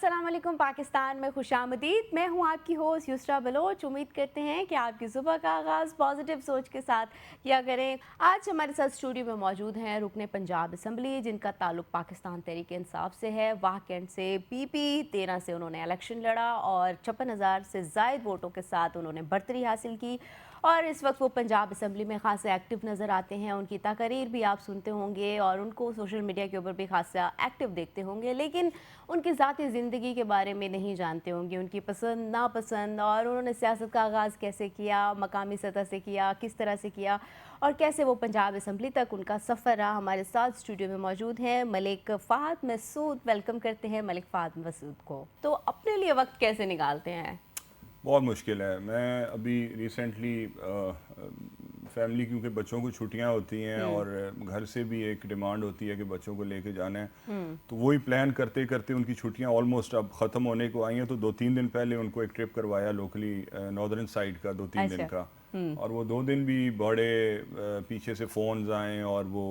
अस्सलाम वालेकुम पाकिस्तान में खुशामदीद। मैं हूं आपकी होस्ट युसरा बलोच। उम्मीद करते हैं कि आपकी सुबह का आगाज़ पॉजिटिव सोच के साथ किया करें। आज हमारे साथ स्टूडियो में मौजूद हैं रुकने पंजाब असम्बली, जिनका ताल्लुक पाकिस्तान तहरीक इंसाफ से है। वाह कैंट से पीपी 13 से उन्होंने इलेक्शन लड़ा और 56,000 से ज़ायद वोटों के साथ उन्होंने बरतरी हासिल की और इस वक्त वो पंजाब असम्बली में खासा एक्टिव नज़र आते हैं। उनकी तकरीर भी आप सुनते होंगे और उनको सोशल मीडिया के ऊपर भी खासा एक्टिव देखते होंगे, लेकिन उनकी ज़ाती ज़िंदगी के बारे में नहीं जानते होंगे, उनकी पसंद नापसंद और उन्होंने सियासत का आगाज़ कैसे किया, मकामी सतह से किया, किस तरह से किया और कैसे वो पंजाब असम्बली तक उनका सफ़र रहा। हमारे साथ स्टूडियो में मौजूद हैं मलिक फ़ाहद मसूद। वेलकम करते हैं मलिक फ़ाहद मसूद को। तो अपने लिए वक्त कैसे निकालते हैं? बहुत मुश्किल है। मैं अभी रिसेंटली फैमिली, क्योंकि बच्चों को छुट्टियां होती हैं और घर से भी एक डिमांड होती है कि बच्चों को लेके जाना है, तो वही प्लान करते करते उनकी छुट्टियां ऑलमोस्ट अब ख़त्म होने को आई हैं। तो 2-3 दिन पहले उनको एक ट्रिप करवाया लोकली नॉर्दर्न साइड का, 2-3 दिन अच्छा। का। और वो 2 दिन भी बड़े पीछे से फ़ोन्स आए और वो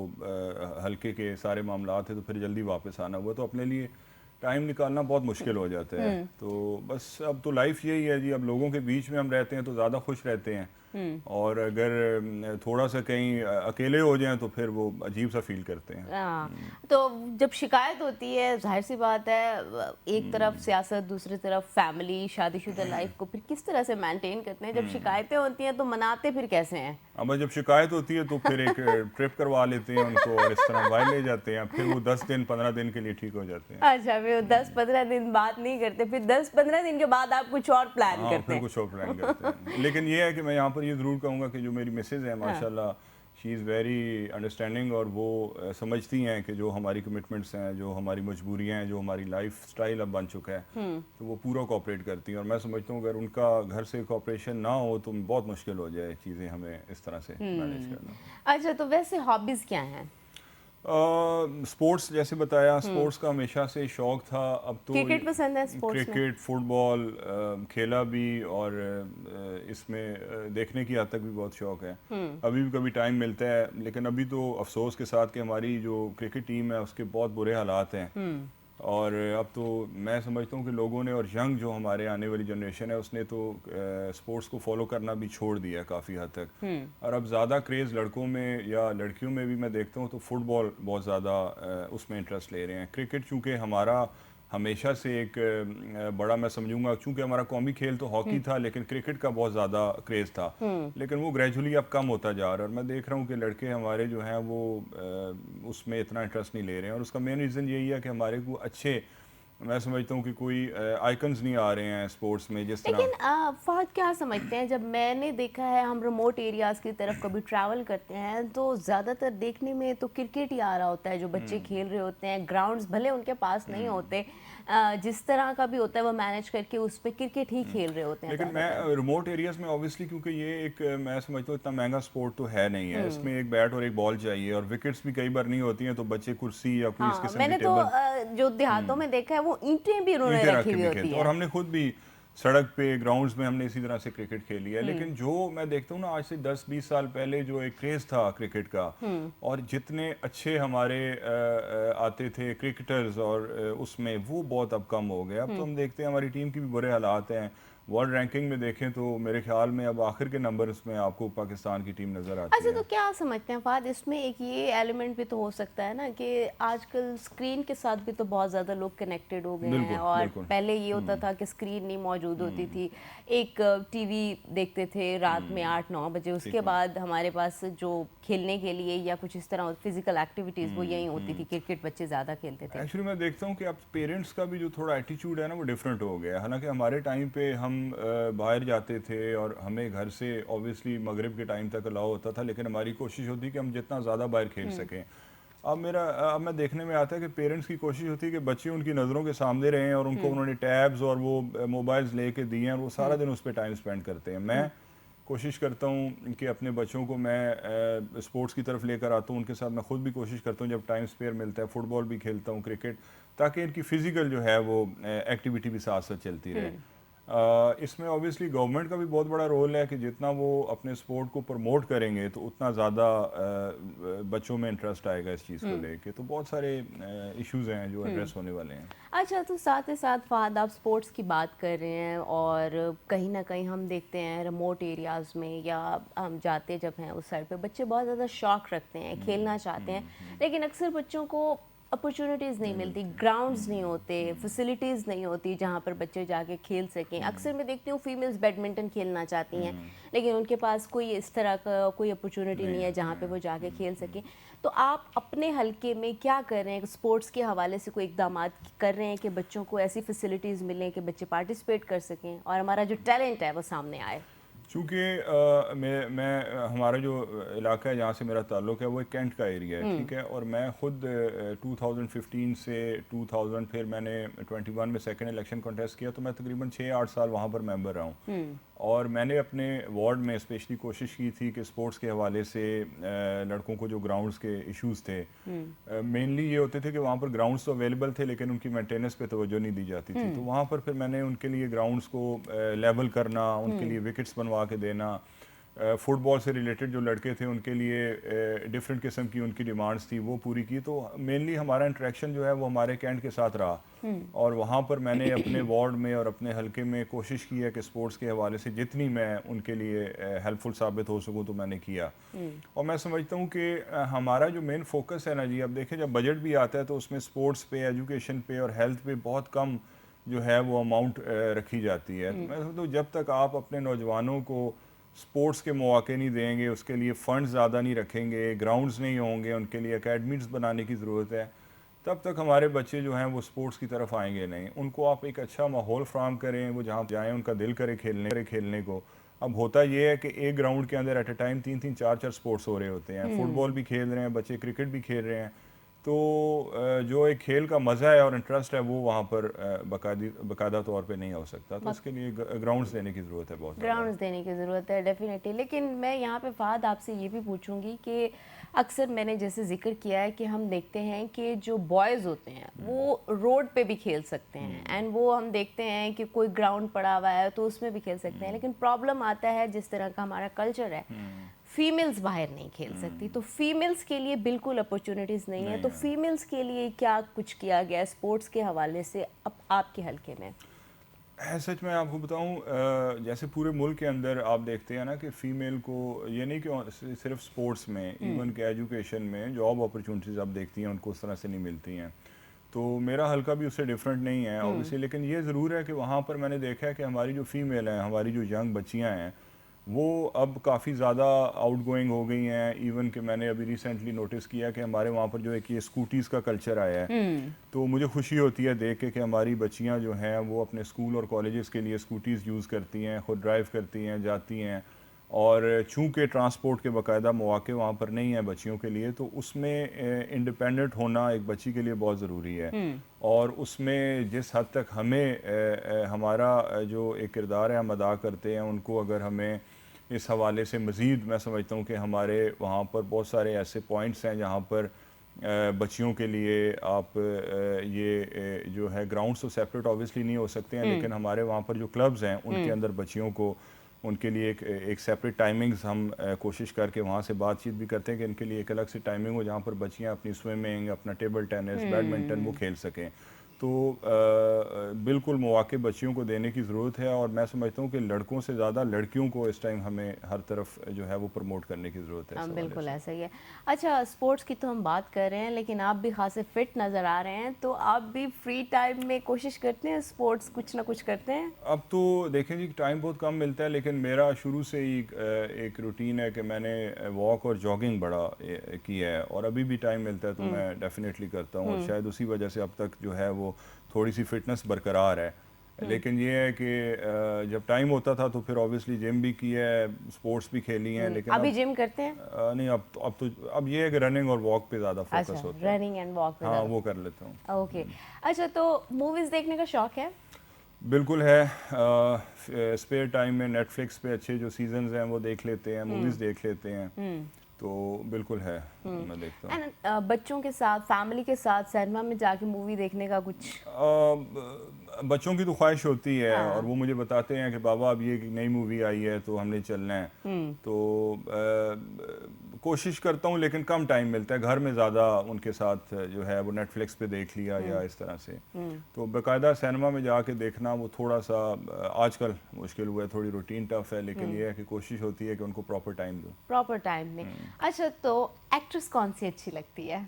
हल्के के सारे मामला थे, तो फिर जल्दी वापस आना हुआ। तो अपने लिए टाइम निकालना बहुत मुश्किल हो जाता है। तो बस अब तो लाइफ यही है जी, अब लोगों के बीच में हम रहते हैं तो ज़्यादा खुश रहते हैं, और अगर थोड़ा सा कहीं अकेले हो जाएं तो फिर वो अजीब सा फील करते हैं। हाँ, तो जब शिकायत होती है, जाहिर सी बात है, एक तरफ सियासत, दूसरी तरफ फैमिली, शादीशुदा लाइफ को फिर किस तरह से मेंटेन करते हैं? जब शिकायतें होती हैं तो मनाते फिर कैसे हैं? अब जब शिकायत होती है तो फिर एक ट्रिप करवा लेते हैं उनको और इस तरह बाहर ले जाते हैं, फिर वो 10 दिन 15 दिन के लिए ठीक हो जाते हैं। अच्छा, फिर 10-15 दिन बात नहीं करते, फिर 10-15 दिन के बाद आप कुछ और प्लान हाँ, करते फिर हैं। कुछ और प्लान करते हैं। लेकिन ये है कि मैं यहाँ पर ये ज़रूर कहूँगा कि जो मेरी मिसेज़ है हाँ। माशाल्लाह, शी इज़ वेरी अंडरस्टैंडिंग, और वो समझती हैं कि जो हमारी कमिटमेंट्स हैं, जो हमारी मजबूरियाँ हैं, जो हमारी लाइफ स्टाइल अब बन चुका है, तो वो पूरा कोऑपरेट करती हैं। और मैं समझता हूँ अगर उनका घर से कोऑपरेशन ना हो तो बहुत मुश्किल हो जाए चीज़ें हमें इस तरह से मैनेज करना। अच्छा, तो वैसे हॉबीज क्या हैं? स्पोर्ट्स, जैसे बताया, स्पोर्ट्स का हमेशा से शौक था। अब तो क्रिकेट पसंद है स्पोर्ट्स में? क्रिकेट, फुटबॉल खेला भी, और इसमें देखने की हद तक भी बहुत शौक है। अभी भी कभी टाइम मिलता है, लेकिन अभी तो अफसोस के साथ कि हमारी जो क्रिकेट टीम है उसके बहुत बुरे हालात हैं। और अब तो मैं समझता हूँ कि लोगों ने, और यंग जो हमारे आने वाली जनरेशन है, उसने तो स्पोर्ट्स को फॉलो करना भी छोड़ दिया है काफ़ी हद तक। और अब ज़्यादा क्रेज़ लड़कों में या लड़कियों में भी मैं देखता हूँ तो फुटबॉल बहुत ज़्यादा उसमें इंटरेस्ट ले रहे हैं। क्रिकेट चूँकि हमारा हमेशा से एक बड़ा, मैं समझूंगा, चूँकि हमारा कौमी खेल तो हॉकी था, लेकिन क्रिकेट का बहुत ज़्यादा क्रेज़ था। लेकिन वो ग्रेजुअली अब कम होता जा रहा है, और मैं देख रहा हूँ कि लड़के हमारे जो हैं वो उसमें इतना इंटरेस्ट नहीं ले रहे हैं। और उसका मेन रीज़न यही है कि हमारे को अच्छे, मैं समझता हूँ कि कोई आइकन्स नहीं आ रहे हैं स्पोर्ट्स में जिस तरह। लेकिन फहद, क्या समझते हैं, जब मैंने देखा है, हम रिमोट एरियाज़ की तरफ कभी ट्रैवल करते हैं तो ज़्यादातर देखने में तो क्रिकेट ही आ रहा होता है। जो बच्चे खेल रहे होते हैं, ग्राउंड्स भले उनके पास नहीं होते, जिस तरह का भी होता है वो मैनेज करके उस पर क्रिकेट ही खेल रहे होते हैं लेकिन ज़्यादातर। मैं रिमोट एरियाज़ में ऑब्वियसली, क्योंकि ये एक, मैं समझता हूँ इतना महंगा स्पोर्ट तो है नहीं है। इसमें एक बैट और एक बॉल चाहिए, और विकेट्स भी कई बार नहीं होती हैं, तो बच्चे कुर्सी या कोई इस हाँ, किस्म की मैंने तो टेबल, जो देहातों में देखा है वो ईंटें भी उन्होंने ईंटें रख रखी के हुई भी होती खेलते हैं, और हैं। हमने खुद भी सड़क पे, ग्राउंड्स में हमने इसी तरह से क्रिकेट खेली है। लेकिन जो मैं देखता हूँ ना, आज से 10-20 साल पहले जो एक क्रेज़ था क्रिकेट का, और जितने अच्छे हमारे आते थे क्रिकेटर्स, और उसमें वो बहुत अब कम हो गया। अब तो हम देखते हैं हमारी टीम की भी बुरे हालात हैं। वर्ल्ड रैंकिंग में देखें तो मेरे ख्याल में अब आखिर के नंबर्स में आपको पाकिस्तान की टीम नज़र आती अच्छा, तो है। क्या समझते हैं फाद, इसमें एक ये एलिमेंट भी तो हो सकता है ना कि आजकल स्क्रीन के साथ भी तो बहुत ज़्यादा लोग कनेक्टेड हो गए हैं, बिल्कुल, और बिल्कुल। पहले ये होता था कि स्क्रीन नहीं मौजूद होती थी, एक टीवी देखते थे रात में 8-9 बजे, उसके ठीक है। बाद हमारे पास जो खेलने के लिए या कुछ इस तरह फिजिकल एक्टिविटीज़ वो यही होती थी, क्रिकेट बच्चे ज़्यादा खेलते थे। एक्चुअली मैं देखता हूँ कि अब पेरेंट्स का भी जो थोड़ा एटीट्यूड है ना, वो डिफरेंट हो गया है। हालांकि हमारे टाइम पे हम बाहर जाते थे और हमें घर से ऑब्वियसली मगरिब के टाइम तक अलाउ होता था, लेकिन हमारी कोशिश होती कि हम जितना ज़्यादा बाहर खेल सकें। अब मैं देखने में आता है कि पेरेंट्स की कोशिश होती है कि बच्चे उनकी नज़रों के सामने रहें, और उनको उन्होंने टैब्स और वो मोबाइल्स लेके दिए हैं, और वो सारा दिन उस पर टाइम स्पेंड करते हैं। मैं कोशिश करता हूँ कि अपने बच्चों को मैं स्पोर्ट्स की तरफ लेकर आता हूँ, उनके साथ मैं खुद भी कोशिश करता हूँ जब टाइम स्पेयर मिलता है, फुटबॉल भी खेलता हूँ, क्रिकेट, ताकि इनकी फ़िज़िकल जो है वो एक्टिविटी भी साथ साथ चलती रहे। इसमें ऑब्वियसली गवर्नमेंट का भी बहुत बड़ा रोल है कि जितना वो अपने स्पोर्ट को प्रमोट करेंगे तो उतना ज़्यादा बच्चों में इंटरेस्ट आएगा इस चीज़ को लेके। तो बहुत सारे इश्यूज हैं जो एड्रेस होने वाले हैं। अच्छा, तो साथ ही साथ फ़हद, आप स्पोर्ट्स की बात कर रहे हैं और कहीं ना कहीं हम देखते हैं रिमोट एरियाज़ में या हम जाते जब हैं उस साइड पे बच्चे बहुत ज़्यादा शौक रखते हैं, खेलना चाहते हैं, लेकिन अक्सर बच्चों को अपॉर्चुनिटीज़ नहीं मिलती, ग्राउंड्स नहीं होते, फैसिलिटीज़ नहीं होती जहाँ पर बच्चे जाके खेल सकें। अक्सर मैं देखती हूँ फीमेल्स बैडमिंटन खेलना चाहती हैं, लेकिन उनके पास कोई इस तरह का कोई अपॉर्चुनिटी नहीं है जहाँ पे वो जाके खेल सकें। तो आप अपने हलके में क्या कर रहे हैं, स्पोर्ट्स के हवाले से कोई इक़दाम कर रहे हैं कि बच्चों को ऐसी फैसिलिटीज़ मिलें कि बच्चे पार्टिसिपेट कर सकें और हमारा जो टैलेंट है वो सामने आए? चूँकि मैं हमारा जो इलाका है जहाँ से मेरा ताल्लुक़ है वो एक कैंट का एरिया है, ठीक है। और मैं ख़ुद 2015 से 2000 फिर मैंने 21 में सेकंड इलेक्शन कॉन्टेस्ट किया, तो मैं तकरीबन 6-8 साल वहाँ पर मेंबर रहा हूँ। और मैंने अपने वार्ड में स्पेशली कोशिश की थी कि स्पोर्ट्स के हवाले से लड़कों को जो ग्राउंड्स के इश्यूज़ थे मेनली ये होते थे कि वहाँ पर ग्राउंड्स तो अवेलेबल थे लेकिन उनकी मेंटेनेंस पे तवज्जो नहीं दी जाती थी। तो वहाँ पर फिर मैंने उनके लिए ग्राउंड्स को लेवल करना, उनके लिए विकेट्स बनवा के देना, फुटबॉल से रिलेटेड जो लड़के थे उनके लिए डिफरेंट किस्म की उनकी डिमांड्स थी वो पूरी की। तो मेनली हमारा इंटरेक्शन जो है वो हमारे कैंट के साथ रहा। और वहाँ पर मैंने अपने वार्ड में और अपने हलके में कोशिश की है कि स्पोर्ट्स के हवाले से जितनी मैं उनके लिए हेल्पफुल साबित हो सकूँ तो मैंने किया। और मैं समझता हूँ कि हमारा जो मेन फोकस है ना जी, अब देखें जब बजट भी आता है तो उसमें स्पोर्ट्स पे, एजुकेशन पे और हेल्थ पे बहुत कम जो है वो अमाउंट रखी जाती है। तो मैं समझता हूँ जब तक आप अपने नौजवानों को स्पोर्ट्स के मौके नहीं देंगे, उसके लिए फ़ंड्स ज़्यादा नहीं रखेंगे, ग्राउंड्स नहीं होंगे, उनके लिए एकेडमीज़ बनाने की ज़रूरत है, तब तक हमारे बच्चे जो हैं वो स्पोर्ट्स की तरफ आएंगे नहीं। उनको आप एक अच्छा माहौल फ्राहम करें, वो जहाँ जाएँ उनका दिल करे खेलने को। अब होता ये है कि एक ग्राउंड के अंदर एट अ टाइम 3-3 4-4 स्पोर्ट्स हो रहे होते हैं, फुटबॉल भी खेल रहे हैं बच्चे, क्रिकेट भी खेल रहे हैं। तो जो एक खेल का मज़ा है और इंटरेस्ट है वो वहाँ पर बाकायदा तौर पे नहीं हो सकता। तो इसके लिए ग्राउंड्स देने की ज़रूरत है, बहुत ग्राउंड्स देने की ज़रूरत है डेफिनेटली। लेकिन मैं यहाँ पे फ़हद आपसे ये भी पूछूंगी कि अक्सर मैंने जैसे जिक्र किया है कि हम देखते हैं कि जो बॉयज़ होते हैं वो रोड पे भी खेल सकते हैं, एंड वो हम देखते हैं कि कोई ग्राउंड पड़ा हुआ है तो उसमें भी खेल सकते हैं, लेकिन प्रॉब्लम आता है जिस तरह का हमारा कल्चर है, फीमेल्स बाहर नहीं खेल सकती, तो फीमेल्स के लिए बिल्कुल अपॉर्चुनिटीज़ नहीं है। तो फीमेल्स के लिए क्या कुछ किया गया है स्पोर्ट्स के हवाले से आपके हलके में? सच में आपको बताऊं, जैसे पूरे मुल्क के अंदर आप देखते हैं ना कि फ़ीमेल को ये नहीं कि सिर्फ स्पोर्ट्स में, इवन के एजुकेशन में जॉब अपॉर्चुनिटीज़ आप देखती हैं उनको उस तरह से नहीं मिलती हैं। तो मेरा हल्का भी उससे डिफरेंट नहीं है ऑब्वियसली, लेकिन ये ज़रूर है कि वहाँ पर मैंने देखा है कि हमारी जो फ़ीमेल हैं, हमारी जो यंग बच्चियाँ हैं, वो अब काफ़ी ज़्यादा आउटगोइंग हो गई हैं। इवन कि मैंने अभी रिसेंटली नोटिस किया कि हमारे वहाँ पर जो है कि ये स्कूटीज़ का कल्चर आया है। तो मुझे खुशी होती है देख के कि हमारी बच्चियाँ जो हैं वो अपने स्कूल और कॉलेजेस के लिए स्कूटीज़ यूज़ करती हैं, ख़ुद ड्राइव करती हैं, जाती हैं। और चूँकि ट्रांसपोर्ट के बाकायदा मौके वहाँ पर नहीं हैं बच्चियों के लिए, तो उसमें इंडिपेंडेंट होना एक बच्ची के लिए बहुत ज़रूरी है। और उसमें जिस हद तक हमें हमारा जो एक किरदार है हम अदा करते हैं, उनको अगर हमें इस हवाले से मज़ीद, मैं समझता हूँ कि हमारे वहाँ पर बहुत सारे ऐसे पॉइंट्स हैं जहाँ पर बच्चियों के लिए आप ये जो है ग्राउंड्स तो सेपरेट ऑब्वियसली नहीं हो सकते हैं, लेकिन हमारे वहाँ पर जो क्लब्स हैं उनके अंदर बच्चियों को उनके लिए एक सेपरेट टाइमिंग्स हम कोशिश करके वहाँ से बातचीत भी करते हैं कि इनके लिए एक अलग से टाइमिंग हो जहाँ पर बच्चियाँ अपनी स्विमिंग, अपना टेबल टेनिस, बैडमिंटन वो खेल सकें। तो बिल्कुल मौके बच्चियों को देने की ज़रूरत है, और मैं समझता हूँ कि लड़कों से ज़्यादा लड़कियों को इस टाइम हमें हर तरफ जो है वो प्रमोट करने की ज़रूरत है। बिल्कुल ऐसा ही है। अच्छा, स्पोर्ट्स की तो हम बात कर रहे हैं, लेकिन आप भी खासे फिट नज़र आ रहे हैं, तो आप भी फ्री टाइम में कोशिश करते हैं स्पोर्ट्स कुछ ना कुछ करते हैं? अब तो देखें जी, टाइम बहुत कम मिलता है, लेकिन मेरा शुरू से ही एक रूटीन है कि मैंने वॉक और जॉगिंग बड़ा किया है, और अभी भी टाइम मिलता है तो मैं डेफिनेटली करता हूँ, और शायद उसी वजह से अब तक जो है वो थोड़ी सी फिटनेस बरकरार है। लेकिन ये है कि जब टाइम होता था तो फिर ऑब्वियसली जिम भी किया है, स्पोर्ट्स भी खेली हैं, लेकिन अभी जिम करते हैं? नहीं, अब ये है कि रनिंग और वॉक पे ज़्यादा फोकस होता है। रनिंग एंड वॉक पे हाँ, वो कर लेता हूँ। ओके। अच्छा, तो मूवीज़ देखने का शौक है? बिल्कुल है। स्पेयर टाइम में नेटफ्लिक्स पे अच्छे जो सीजन्स हैं वो देख लेते हैं, मूवीज़ देख लेते हैं। तो बिल्कुल है, मैं देखता हूँ। एंड बच्चों के साथ, फैमिली के साथ सिनेमा में जाके मूवी देखने का कुछ? बच्चों की तो ख्वाहिश होती है हाँ। और वो मुझे बताते हैं कि बाबा अब ये नई मूवी आई है तो हमने चलना है। तो कोशिश करता हूँ लेकिन कम टाइम मिलता है, घर में ज़्यादा उनके साथ जो है वो नेटफ्लिक्स पे देख लिया या इस तरह से। तो बाकायदा सिनेमा में जाके देखना वो थोड़ा सा आजकल मुश्किल हुआ है, थोड़ी रूटीन टफ है, लेकिन ये है कि कोशिश होती है कि उनको प्रॉपर टाइम दूँ। प्रॉपर टाइम में। अच्छा, तो एक्ट्रेस कौन सी अच्छी लगती है?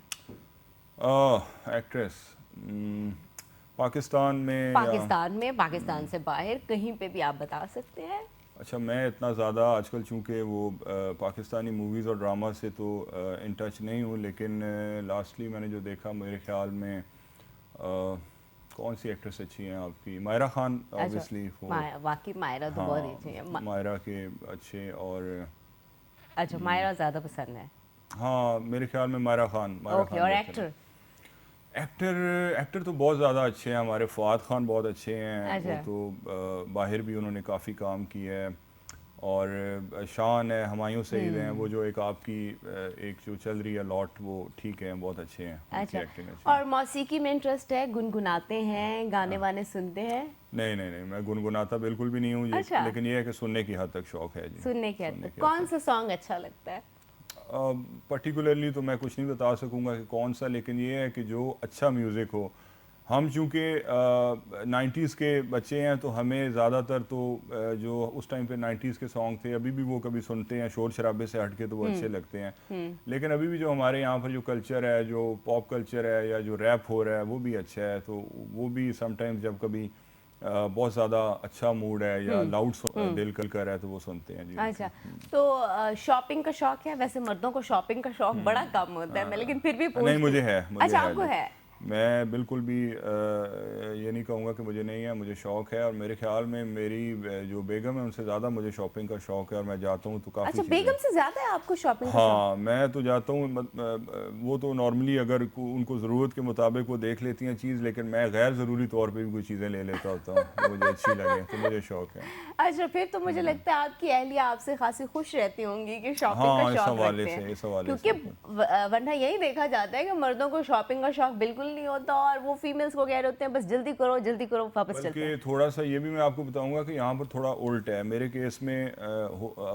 एक्ट्रेस पाकिस्तान में पाकिस्तान में, पाकिस्तान से बाहर कहीं पे भी आप बता सकते हैं। अच्छा, मैं इतना ज़्यादा आजकल चूँकि वो पाकिस्तानी मूवीज़ और ड्रामा से तो इन टच नहीं हूँ, लेकिन लास्टली मैंने जो देखा मेरे ख्याल में कौन सी एक्ट्रेस अच्छी हैं आपकी? मायरा खान ऑब्वियसली। वाकई मायरा तो बहुत अच्छी है। मायरा के अच्छे और अच्छा, मायरा ज़्यादा पसंद है। हाँ, मेरे ख्याल में मायरा खान ओके, और एक्टर? एक्टर तो बहुत ज़्यादा अच्छे हैं हमारे। फ़वाद खान बहुत अच्छे हैं। अच्छा। वो तो बाहर भी उन्होंने काफ़ी काम किया है। और शान है, हुमायूं सईद हैं, वो जो एक आपकी एक जो चल रही है लॉट, वो ठीक है, बहुत अच्छे हैं। अच्छा, एक्टिंग अच्छी और मौसीकी में इंटरेस्ट है? गुनगुनाते हैं, गाने वाने सुनते हैं? नहीं, मैं गुनगुनाता बिल्कुल भी नहीं हूँ। अच्छा। लेकिन ये है कि सुनने की हद तक शौक है जी। सुनने के हद तक कौन सा सॉन्ग अच्छा लगता है? पर्टिकुलरली तो मैं कुछ नहीं बता सकूंगा कि कौन सा, लेकिन ये है कि जो अच्छा म्यूज़िक हो। हम चूँकि 90s के बच्चे हैं तो हमें ज़्यादातर तो जो उस टाइम पे 90s के सॉन्ग थे अभी भी वो कभी सुनते हैं, शोर शराबे से हट के, तो वो अच्छे लगते हैं। लेकिन अभी भी जो हमारे यहाँ पर जो कल्चर है, जो पॉप कल्चर है या जो रैप हो रहा है, वो भी अच्छा है। तो वो भी समटाइम्स जब कभी बहुत ज़्यादा अच्छा मूड है या लाउड दिल कर है तो वो सुनते हैं जी। अच्छा, तो शॉपिंग का शौक है? वैसे मर्दों को शॉपिंग का शौक बड़ा कम होता है, मैं लेकिन फिर भी नहीं, मुझे है, अच्छा, आपको जी। है? मैं बिल्कुल भी ये नहीं कहूँगा कि मुझे नहीं है, मुझे शौक़ है। और मेरे ख्याल में मेरी जो बेगम है उनसे ज़्यादा मुझे शॉपिंग का शौक़ है और मैं जाता हूँ तो काफ़ी अच्छा, बेगम से ज़्यादा है आपको शॉपिंग का शौक? हाँ, मैं तो जाता हूँ। वो तो नॉर्मली अगर उनको ज़रूरत के मुताबिक वो देख लेती हैं चीज़, लेकिन मैं गैर ज़रूरी तौर पे भी कोई चीज़ें ले लेता होता हूँ जो मुझे अच्छी लगे, तो मुझे शौक़ है। अच्छा, फिर तो मुझे लगता है आपकी अहलिया आपसे खासी खुश रहती होंगी कि शॉपिंग हाँ, का इस शौक हवाले रखते से, हैं, इस हवाले क्योंकि से। वरना यही देखा जाता है कि मर्दों को शॉपिंग का शौक बिल्कुल नहीं होता और वो फीमेल्स को कह रहे होते हैं बस जल्दी करो वापस चलते हैं। बल्कि थोड़ा सा ये भी मैं आपको बताऊंगा कि यहाँ पर थोड़ा उल्ट है। मेरे केस में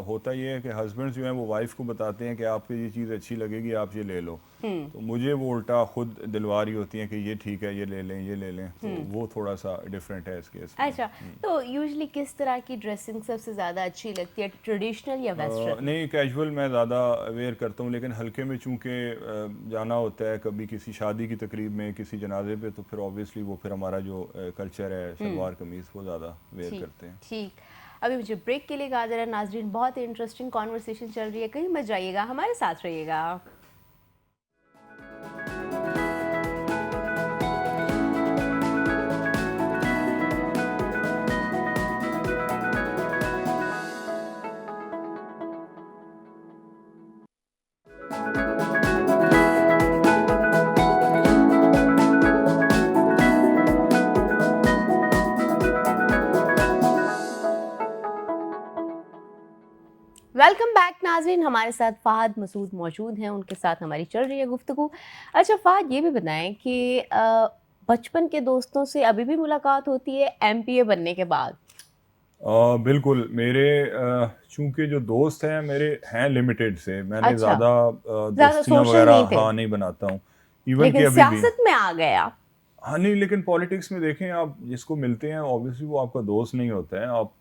होता ये है कि हस्बैंड जो है वो वाइफ को बताते हैं कि आपको ये चीज़ अच्छी लगेगी, आप ये ले लो। तो मुझे वो उल्टा खुद दिलवारी होती है कि ये ठीक है, ये ले लें, ये ले लें। तो वो थोड़ा सा डिफरेंट है इस केस में। अच्छा, तो यूजुअली किस तरह की ड्रेसिंग सबसे ज़्यादा अच्छी लगती है, ट्रेडिशनल या वेस्टर्न? नहीं, कैजुअल मैं ज़्यादा वेयर करता हूँ, लेकिन हल्के में चूँकि जाना होता है कभी किसी शादी की तकरीब में, किसी जनाजे पे, तो फिर ऑब्वियसली वो फिर हमारा जो कल्चर है शलवार कमीज़ वो ज़्यादा वेयर करते हैं। ठीक, अभी मुझे ब्रेक के लिए कहा जा रहा है। नाजरीन, बहुत इंटरेस्टिंग कॉन्वर्सेशन चल रही है, कहीं मत जाइएगा, हमारे साथ रहिएगा। वेलकम बैक नाज़रीन, हमारे साथ फ़हद मसूद मौजूद हैं, उनके साथ हमारी चल रही है गुफ्तगू। अच्छा फ़हद, ये भी बताएं कि बचपन के दोस्तों से अभी भी मुलाकात होती है एमपीए बनने के बाद? बिल्कुल, मेरे चूँकि जो दोस्त हैं मेरे हैं लिमिटेड से, मैंने अच्छा, ज़्यादा ज़्यादा दोस्तियाँ सोशल वगैरह नहीं थे, हाँ, नहीं बनाता हूँ। इवन कि लेकिन अभी भी। सियासत में आ गए आप। हाँ, नहीं, लेकिन पॉलिटिक्स में देखें आप, जिसको मिलते हैं ऑब्वियसली वो आपका दोस्त नहीं होता है। आप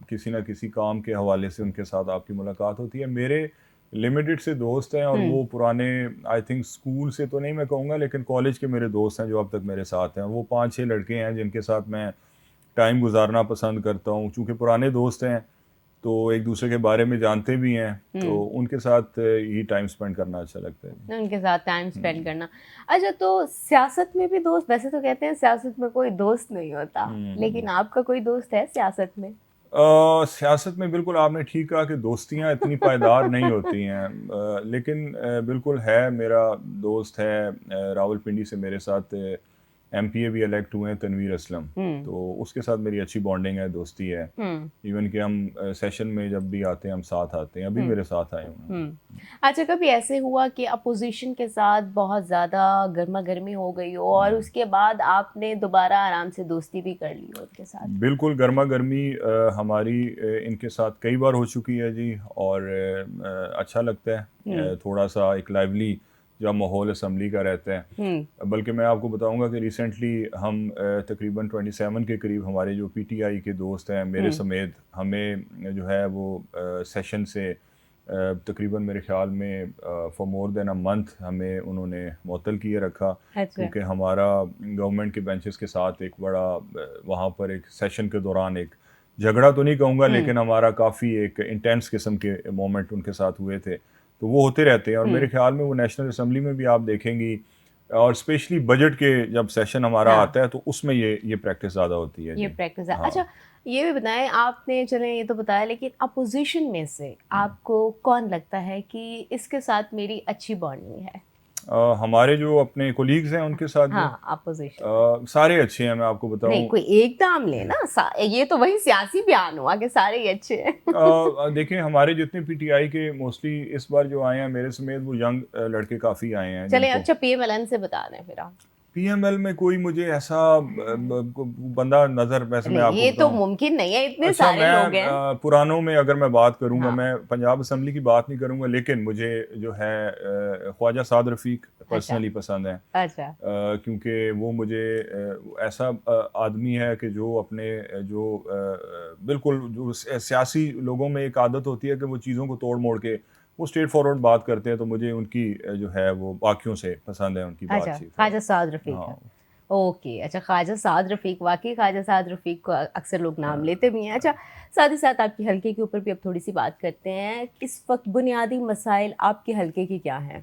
किसी ना किसी काम के हवाले से उनके साथ आपकी मुलाकात होती है। मेरे लिमिटेड से दोस्त हैं और वो पुराने, आई थिंक स्कूल से तो नहीं मैं कहूँगा, लेकिन कॉलेज के मेरे दोस्त हैं जो अब तक मेरे साथ हैं। वो 5-6 लड़के हैं जिनके साथ मैं टाइम गुजारना पसंद करता हूँ। चूँकि पुराने दोस्त हैं तो एक दूसरे के बारे में जानते भी हैं, तो उनके साथ ही टाइम स्पेंड करना अच्छा लगता है। उनके साथ टाइम स्पेंड करना। अच्छा, तो सियासत में भी दोस्त, वैसे तो कहते हैं सियासत में कोई दोस्त नहीं होता, लेकिन आपका कोई दोस्त है सियासत में? सियासत में बिल्कुल आपने ठीक कहा कि दोस्तियां इतनी पायदार नहीं होती हैं। लेकिन बिल्कुल है, मेरा दोस्त है रावलपिंडी से मेरे साथ एमपीए भी इलेक्ट हुए हैं तनवीर असलम, तो उसके साथ मेरी अच्छी बॉन्डिंग है, दोस्ती है। इवन कि हम सेशन में जब भी आते हैं हम साथ आते हैं, अभी मेरे साथ आए हुए अच्छा, कभी ऐसे हुआ कि अपोजिशन के साथ बहुत ज़्यादा गर्मा गर्मी हो गई हो और उसके बाद आपने दोबारा आराम से दोस्ती भी कर ली हो उनके साथ? बिल्कुल गर्मा गर्मी हमारी इनके साथ कई बार हो चुकी है जी, और अच्छा लगता है, थोड़ा सा एक लाइवली जब माहौल असम्बली का रहता है। बल्कि मैं आपको बताऊंगा कि रिसेंटली हम तकरीबन 27 के करीब हमारे जो पीटीआई के दोस्त हैं मेरे समेत, हमें जो है वो सेशन से तकरीबन मेरे ख्याल में for more than a month हमें उन्होंने मुअत्तल किए रखा, अच्छा। क्योंकि हमारा गवर्नमेंट के बेंचेस के साथ एक बड़ा वहाँ पर एक सेशन के दौरान एक झगड़ा तो नहीं कहूँगा, लेकिन हमारा काफ़ी एक इंटेंस किस्म के मोमेंट उनके साथ हुए थे। तो वो होते रहते हैं, और मेरे ख्याल में वो नेशनल असम्बली में भी आप देखेंगी, और स्पेशली बजट के जब सेशन हमारा आता है तो उसमें ये प्रैक्टिस ज़्यादा होती है ये जी। प्रैक्टिस है। हाँ। अच्छा, ये भी बताएं, आपने चलें ये तो बताया, लेकिन अपोजिशन में से आपको कौन लगता है कि इसके साथ मेरी अच्छी बॉन्डिंग है? हमारे जो अपने कोलीग्स हैं उनके साथ जो हाँ, अपोजिशन में। सारे अच्छे हैं, मैं आपको नहीं, बताऊं। कोई एक नाम लेना। ये तो वही सियासी बयान हुआ कि सारे ही अच्छे हैं। देखिए हमारे जितने पीटीआई के मोस्टली इस बार जो आए हैं मेरे समेत, वो यंग लड़के काफ़ी आए हैं चलें, जिनको अच्छा पीएमएलएन से बता दें फिर आप। पीएमएल में कोई मुझे ऐसा बंदा नज़र, वैसे मैं नहीं, आपको ये तो बताऊं। मुमकिन नहीं है, इतने अच्छा, सारे मैं लोग हैं। पुरानों में अगर मैं बात करूंगा, हाँ। मैं पंजाब असम्बली की बात नहीं करूंगा, लेकिन मुझे जो है ख्वाजा साद रफ़ीक अच्छा। पर्सनली पसंद है। अच्छा। क्योंकि वो मुझे ऐसा आदमी है कि जो अपने बिल्कुल जो सियासी लोगों में एक आदत होती है कि वो चीज़ों को तोड़ मोड़ के वो स्ट्रेट फॉरवर्ड बात करते हैं, तो मुझे उनकी जो है वो बाकियों से पसंद है उनकी अच्छा, बातचीत है। ख्वाजा साद रफ़ीक है। हाँ। ओके, अच्छा, ख्वाजा साद रफ़ीक, वाक़ई ख्वाजा साद रफ़ीक को अक्सर लोग नाम हाँ। लेते भी हैं। अच्छा, साथ ही साथ आपके हलके के ऊपर भी अब थोड़ी-सी बात करते हैं। इस वक़्त बुनियादी मसाइल आपके हलके की क्या हैं?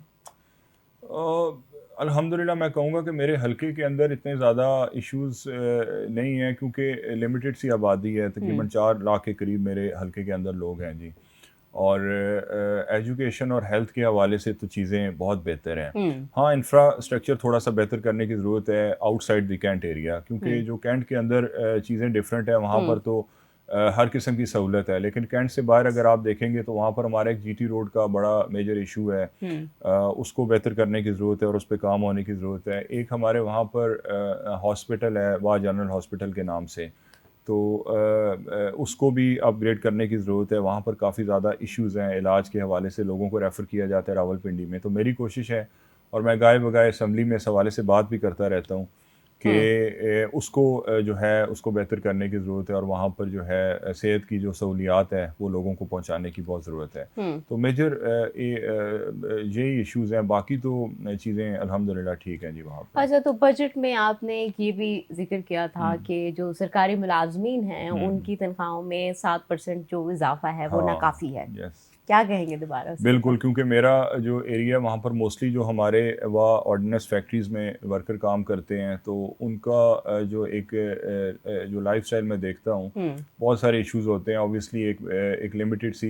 अल्हम्दुलिल्लाह मैं कहूँगा कि मेरे हलके के अंदर इतने ज़्यादा इश्यूज़ नहीं हैं, क्योंकि लिमिटेड सी आबादी है, तकरीबन 4 लाख के करीब मेरे हलके के अंदर लोग हैं जी। और एजुकेशन और हेल्थ के हवाले से तो चीज़ें बहुत बेहतर हैं। हुँ, हाँ, इंफ्रास्ट्रक्चर थोड़ा-सा बेहतर करने की ज़रूरत है आउटसाइड द कैंट एरिया, क्योंकि हुँ, जो कैंट के अंदर चीज़ें डिफरेंट है, वहाँ हुँ, पर तो हर किस्म की सहूलत है, लेकिन कैंट से बाहर अगर आप देखेंगे तो वहाँ पर हमारा एक जीटी रोड का बड़ा मेजर इशू है। हुँ, उसको बेहतर करने की ज़रूरत है और उस पे काम होने की ज़रूरत है। एक हमारे वहाँ पर हॉस्पिटल है, वाह जनरल हॉस्पिटल के नाम से, तो उसको भी अपग्रेड करने की ज़रूरत है। वहाँ पर काफ़ी ज़्यादा इश्यूज़ हैं, इलाज के हवाले से लोगों को रेफ़र किया जाता है रावलपिंडी में। तो मेरी कोशिश है, और मैं गाए बगाए असम्बली में इस हवाले से बात भी करता रहता हूँ कि हुँ, उसको जो है उसको बेहतर करने की ज़रूरत है, और वहाँ पर जो है सेहत की जो सहूलियात है वो लोगों को पहुँचाने की बहुत ज़रूरत है। हुँ। तो मेजर यही इश्यूज़ हैं, बाकी तो चीज़ें अल्हम्दुलिल्लाह ठीक हैं जी वहाँ पे। अच्छा, तो बजट में आपने ये भी ज़िक्र किया था हुँ, कि जो सरकारी मुलाज़मीन हैं, हुँ। उनकी तनख्वाहों में 7% जो इज़ाफ़ा है, वो हाँ, नाकाफ़ी है। यस। क्या कहेंगे दोबारा उसके ऊपर? बिल्कुल, क्योंकि मेरा जो एरिया वहाँ पर मोस्टली जो हमारे वहाँ ऑर्डिनेंस फैक्ट्रीज़ में वर्कर काम करते हैं, तो उनका जो एक जो लाइफ़स्टाइल मैं देखता हूँ, हुँ, बहुत सारे इश्यूज़ होते हैं। ऑब्वियसली एक लिमिटेड सी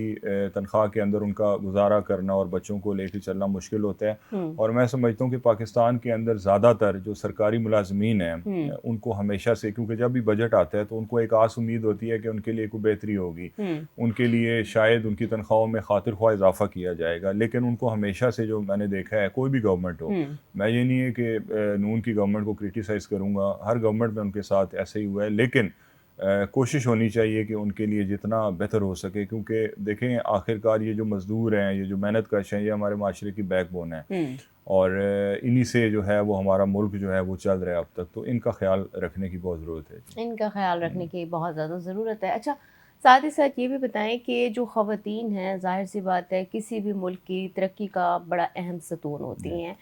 तनख्वाह के अंदर उनका गुज़ारा करना और बच्चों को लेके चलना मुश्किल होता है। हुँ, और मैं समझता हूँ कि पाकिस्तान के अंदर ज़्यादातर जो सरकारी मुलाज़मीन हैं, हुँ, उनको हमेशा से, क्योंकि जब भी बजट आता है तो उनको एक आस उम्मीद होती है कि उनके लिए कोई बेहतरी होगी। हुँ, उनके लिए शायद उनकी तनख्वाहों में खातिर ख्वाह इज़ाफ़ा किया जाएगा, लेकिन उनको हमेशा से जो मैंने देखा है, कोई भी गवर्नमेंट हो, हुँ, मैं ये नहीं है कि नून की गवर्नमेंट को क्रिटिसाइज़ करूँगा, हर गवर्नमेंट में उनके साथ ऐसे ही हुआ है, लेकिन कोशिश होनी चाहिए कि उनके लिए जितना बेहतर हो सके, क्योंकि देखें आखिरकार ये जो मज़दूर हैं, ये जो मेहनत कश हैं, ये हमारे माशरे की बैकबोन है, हुँ। और इन्हीं से जो है वो हमारा मुल्क जो है वो चल रहा है अब तक, तो इनका ख्याल रखने की बहुत ज़रूरत है जी। इनका ख़्याल रखने की बहुत ज़्यादा ज़रूरत है। अच्छा, साथ ही साथ ये भी बताएँ कि जो ख़वातीन हैं, ज़ाहिर-सी बात है, किसी भी मुल्क की तरक्की का बड़ा अहम सतून जी। होती हैं।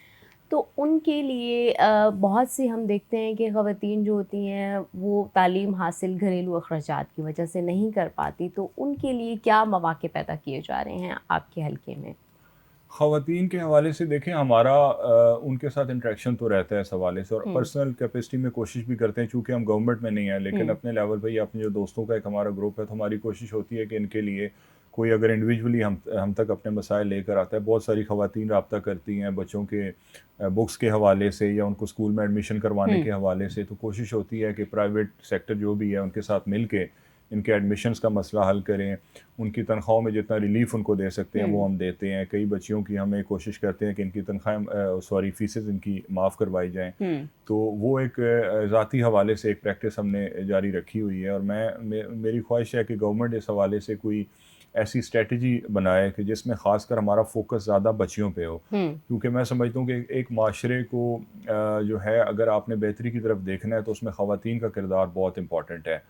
तो उनके लिए बहुत सी हम देखते हैं कि ख़वातीन जो होती हैं, वो तालीम हासिल घरेलू अखराजात की वजह से नहीं कर पाती, तो उनके लिए क्या मौक़े पैदा किए जा रहे हैं आपके हलके में? ख़वातीन के हवाले से देखें, हमारा उनके साथ इंटरेक्शन तो रहता है इस हवाले से, और हुँ, पर्सनल कैपेसिटी में कोशिश भी करते हैं, चूँकि हम गवर्नमेंट में नहीं हैं, लेकिन हुँ, अपने लेवल पे या अपने जो दोस्तों का एक हमारा ग्रुप है, तो हमारी कोशिश होती है कि इनके लिए कोई अगर इंडिविजुअली हम तक अपने मसाइल लेकर आता है, बहुत सारी ख़वातीन रब्ता करती हैं बच्चों के बुक्स के हवाले से या उनको स्कूल में एडमिशन करवाने के हवाले से, तो कोशिश होती है कि प्राइवेट सेक्टर जो भी है उनके साथ मिल के इनके एडमिशन्स का मसला हल करें, उनकी तनख्वाहों में जितना रिलीफ उनको दे सकते हैं वो हम देते हैं। कई बच्चियों की हमें कोशिश करते हैं कि इनकी तनख्वाहें फ़ीसेस इनकी माफ़ करवाई जाएँ। तो वो एक ज़ाती हवाले से एक प्रैक्टिस हमने जारी रखी हुई है, और मेरी ख्वाहिश है कि गवर्नमेंट इस हवाले से कोई ऐसी स्ट्रेटजी बनाए कि जिसमें ख़ासकर हमारा फोकस ज़्यादा बच्चियों पे हो, क्योंकि मैं समझता हूँ कि एक माशरे को जो है अगर आपने बेहतरी की तरफ देखना है तो उसमें ख़वातीन का किरदार बहुत इंपॉर्टेंट है।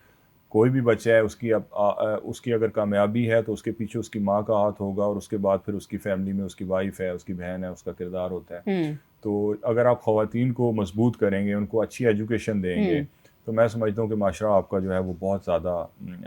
कोई भी बच्चा है उसकी अगर कामयाबी है तो उसके पीछे उसकी माँ का हाथ होगा, और उसके बाद फिर उसकी फैमिली में उसकी वाइफ है, उसकी बहन है, उसका किरदार होता है। तो अगर आप ख़वातीन को मजबूत करेंगे, उनको अच्छी एजुकेशन देंगे, तो मैं समझता हूँ कि माशरा आपका जो है वो बहुत ज़्यादा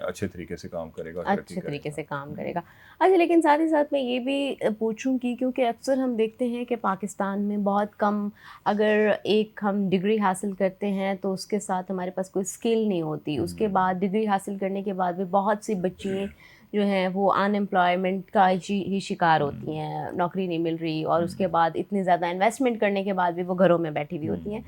अच्छे तरीके से काम करेगा, तरक्की अच्छे तरीके करेगा। से काम करेगा। अच्छा, लेकिन साथ ही साथ मैं ये भी पूछूंगी, क्योंकि अक्सर हम देखते हैं कि पाकिस्तान में बहुत कम, अगर एक हम डिग्री हासिल करते हैं तो उसके साथ हमारे पास कोई स्किल नहीं होती, उसके बाद डिग्री हासिल करने के बाद भी बहुत सी बच्चियाँ जो हैं वो अनएम्प्लॉयमेंट का ही शिकार होती हैं, नौकरी नहीं मिल रही, और उसके बाद इतनी ज़्यादा इन्वेस्टमेंट करने के बाद भी वो घरों में बैठी हुई होती हैं।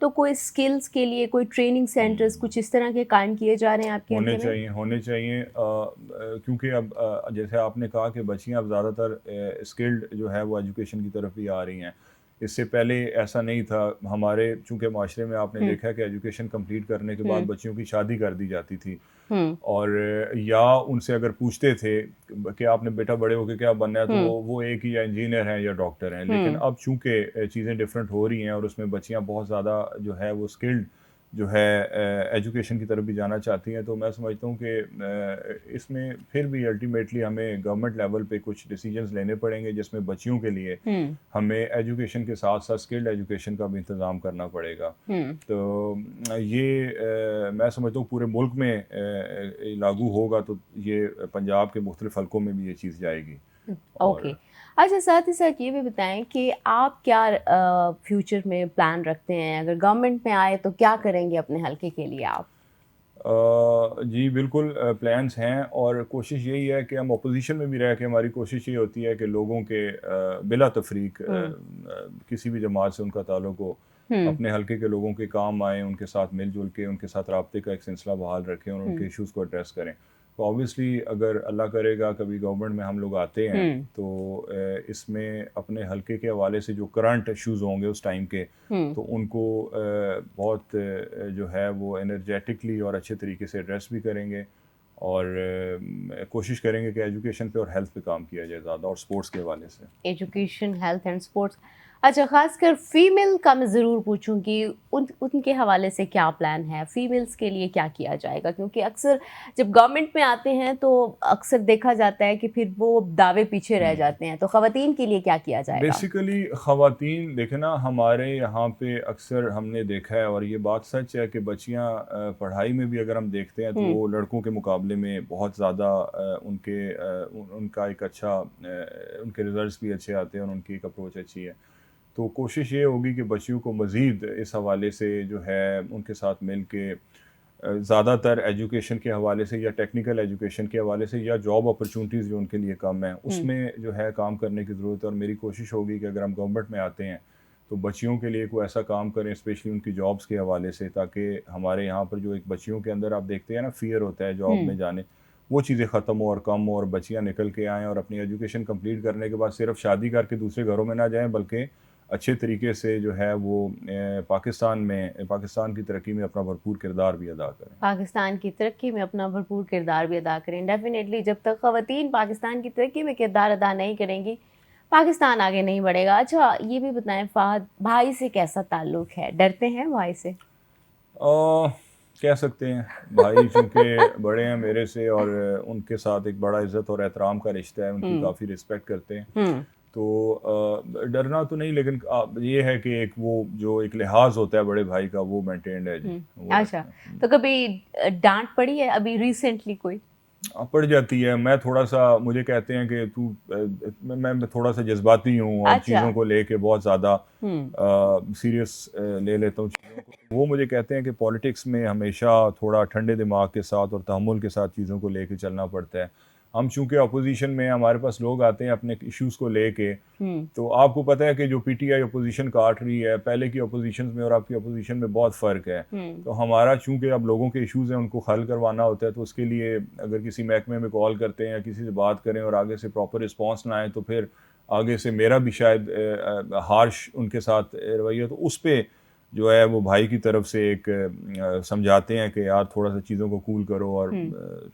तो कोई स्किल्स के लिए कोई ट्रेनिंग सेंटर्स कुछ इस तरह के कायम किए जा रहे हैं आपके होने हल्के में? चाहिए, होने चाहिए, क्योंकि अब जैसे आपने कहा कि बच्चियां अब ज़्यादातर स्किल्ड जो है वो एजुकेशन की तरफ भी आ रही हैं। इससे पहले ऐसा नहीं था हमारे, चूंकि माशरे में आपने देखा है कि एजुकेशन कंप्लीट करने के बाद बच्चियों की शादी कर दी जाती थी, हुँ, और या उनसे अगर पूछते थे कि आपने बेटा बड़े होके क्या बनना है, तो हुँ, वो एक ही या इंजीनियर हैं या डॉक्टर हैं। लेकिन हुँ, अब चूंकि चीज़ें डिफरेंट हो रही हैं और उसमें बच्चियां बहुत ज़्यादा जो है वो स्किल्ड जो है एजुकेशन की तरफ भी जाना चाहती हैं, तो मैं समझता हूँ कि इसमें फिर भी अल्टीमेटली हमें गवर्नमेंट लेवल पे कुछ डिसीजंस लेने पड़ेंगे, जिसमें बच्चियों के लिए हुँ, हमें एजुकेशन के साथ साथ स्किल्ड एजुकेशन का भी इंतज़ाम करना पड़ेगा। हुँ। तो ये मैं समझता हूँ पूरे मुल्क में लागू होगा, तो ये पंजाब के मुख्तलिफ हलकों में भी ये चीज़ जाएगी। ओके। और अच्छा, साथ ही साथ ये भी बताएँ कि आप क्या फ्यूचर में प्लान रखते हैं? अगर गवर्नमेंट में आए तो क्या करेंगे अपने हल्के के लिए आप? जी बिल्कुल, प्लान्स हैं, और कोशिश यही है कि हम अपोजिशन में भी रह के हमारी कोशिश ये होती है कि लोगों के बिला तफरीक हुँ, किसी भी जमात से उनका ताल्लुक हो, हुँ, अपने हल्के के लोगों के काम आएँ, उनके साथ मिलजुल के उनके साथ राब्ते का एक सिलसिला बहाल रखें और हुँ, उनके इश्यूज़ को एड्रेस करें। तो ऑब्वियसली अगर अल्लाह करेगा कभी गवर्नमेंट में हम लोग आते हैं, हुँ, तो इसमें अपने हल्के के हवाले से जो करंट इश्यूज़ होंगे उस टाइम के, हुँ। तो उनको बहुत जो है वो एनर्जेटिकली और अच्छे तरीके से एड्रेस भी करेंगे, और कोशिश करेंगे कि एजुकेशन पे और हेल्थ पे काम किया जाए ज़्यादा, और स्पोर्ट्स के हवाले से। Education, health and sports. अच्छा, ख़ासकर फ़ीमेल का मैं ज़रूर पूछूँगी, उनके हवाले से क्या प्लान है? फ़ीमेल्स के लिए क्या किया जाएगा? क्योंकि अक्सर जब गवर्नमेंट में आते हैं तो अक्सर देखा जाता है कि फिर वो दावे पीछे रह जाते हैं। तो ख़वातीन के लिए क्या किया जाएगा? बेसिकली ख़वातीन देखे ना, हमारे यहाँ पे अक्सर हमने देखा है, और ये बात सच है कि बच्चियाँ पढ़ाई में भी अगर हम देखते हैं तो हुँ, वो लड़कों के मुकाबले में बहुत ज़्यादा उनका एक अच्छा उनके रिज़ल्ट्स भी अच्छे आते हैं और उनकी एक अप्रोच अच्छी है। तो कोशिश ये होगी कि बच्चियों को मज़ीद इस हवाले से जो है उनके साथ मिल के ज़्यादातर एजुकेशन के हवाले से या टेक्निकल एजुकेशन के हवाले से या जॉब अपॉर्चुनिटीज़ जो उनके लिए कम हैं, हुँ, उसमें जो है काम करने की ज़रूरत है। और मेरी कोशिश होगी कि अगर हम गवर्नमेंट में आते हैं तो बच्चियों के लिए कोई ऐसा काम करें, स्पेशली उनकी जॉब्स के हवाले से, ताकि हमारे यहाँ पर जो एक बच्चियों के अंदर आप देखते हैं ना फ़ियर होता है जॉब हुँ। में जाने, वो चीज़ें ख़त्म हो और कम हो, और बच्चियाँ निकल के आएँ और अपनी एजुकेशन कंप्लीट करने के बाद सिर्फ शादी करके दूसरे घरों में ना जाएँ, बल्कि अच्छे तरीके से जो है वो पाकिस्तान की तरक्की में अपना भरपूर किरदार भी अदा करें। पाकिस्तान की तरक्की में अपना भरपूर किरदार भी अदा करें। डेफ़िनेटली जब तक ख़वातीन पाकिस्तान की तरक्की में किरदार अदा नहीं करेंगी, पाकिस्तान आगे नहीं बढ़ेगा। अच्छा, ये भी बताएँ फ़हद, भाई से कैसा ताल्लुक़ है? डरते हैं भाई से? कह सकते हैं, भाई चूँकि बड़े हैं मेरे से, और उनके साथ एक बड़ा इज़्ज़त और एहतराम का रिश्ता है, उनकी हुँ, काफ़ी रिस्पेक्ट करते हैं। हुँ। तो डरना तो नहीं, लेकिन ये है कि एक वो जो एक लिहाज़ होता है बड़े भाई का, वो मेंटेन्ड है जी, हुँ, वो अच्छा। रखते हैं। तो कभी डाँट पड़ी है अभी रिसेंटली कोई? पड़ जाती है। मैं थोड़ा-सा, मुझे कहते हैं कि तू मैं थोड़ा-सा जज़्बाती हूँ और अच्छा। चीज़ों को लेके बहुत ज़्यादा हुँ, सीरियस ले लेता हूँ चीज़ों को। वो मुझे कहते हैं कि पॉलिटिक्स में हमेशा थोड़ा ठंडे दिमाग के साथ और तहम्मुल के साथ चीज़ों को लेके चलना पड़ता है। हम चूंकि अपोजिशन में, हमारे पास लोग आते हैं अपने इश्यूज को लेके, तो आपको पता है कि जो पीटीआई अपोजिशन काट रही है, पहले की अपोजिशन में और आपकी अपोजिशन में बहुत फ़र्क है। तो हमारा चूंकि अब लोगों के इश्यूज हैं उनको हल करवाना होता है, तो उसके लिए अगर किसी महकमे में कॉल करते हैं या किसी से बात करें और आगे से प्रॉपर रिस्पॉन्स ना आए, तो फिर आगे से मेरा भी शायद हार्श उनके साथ रवैया, तो उस पर जो है वो भाई की तरफ से एक समझाते हैं कि यार थोड़ा सा चीज़ों को कूल करो और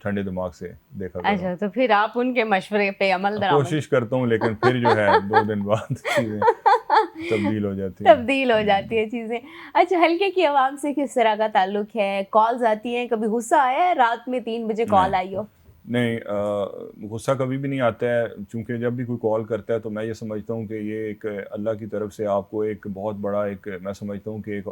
ठंडे दिमाग से देखा करो। अच्छा, तो फिर आप उनके मशवरे पे अमल दरामद कोशिश करता हूँ, लेकिन फिर जो है 2 दिन बाद चीज़ें तब्दील हो जाती हैं। तब्दील हो जाती है चीज़ें। अच्छा, हल्के की आवाम से किस तरह का ताल्लुक है? कॉल्स आती हैं, कभी गुस्सा आया है रात में 3 बजे कॉल आई हो? नहीं, गुस्सा कभी भी नहीं आता है, चूँकि जब भी कोई कॉल करता है तो मैं ये समझता हूँ कि ये एक अल्लाह की तरफ से आपको एक बहुत बड़ा एक, मैं समझता हूँ कि एक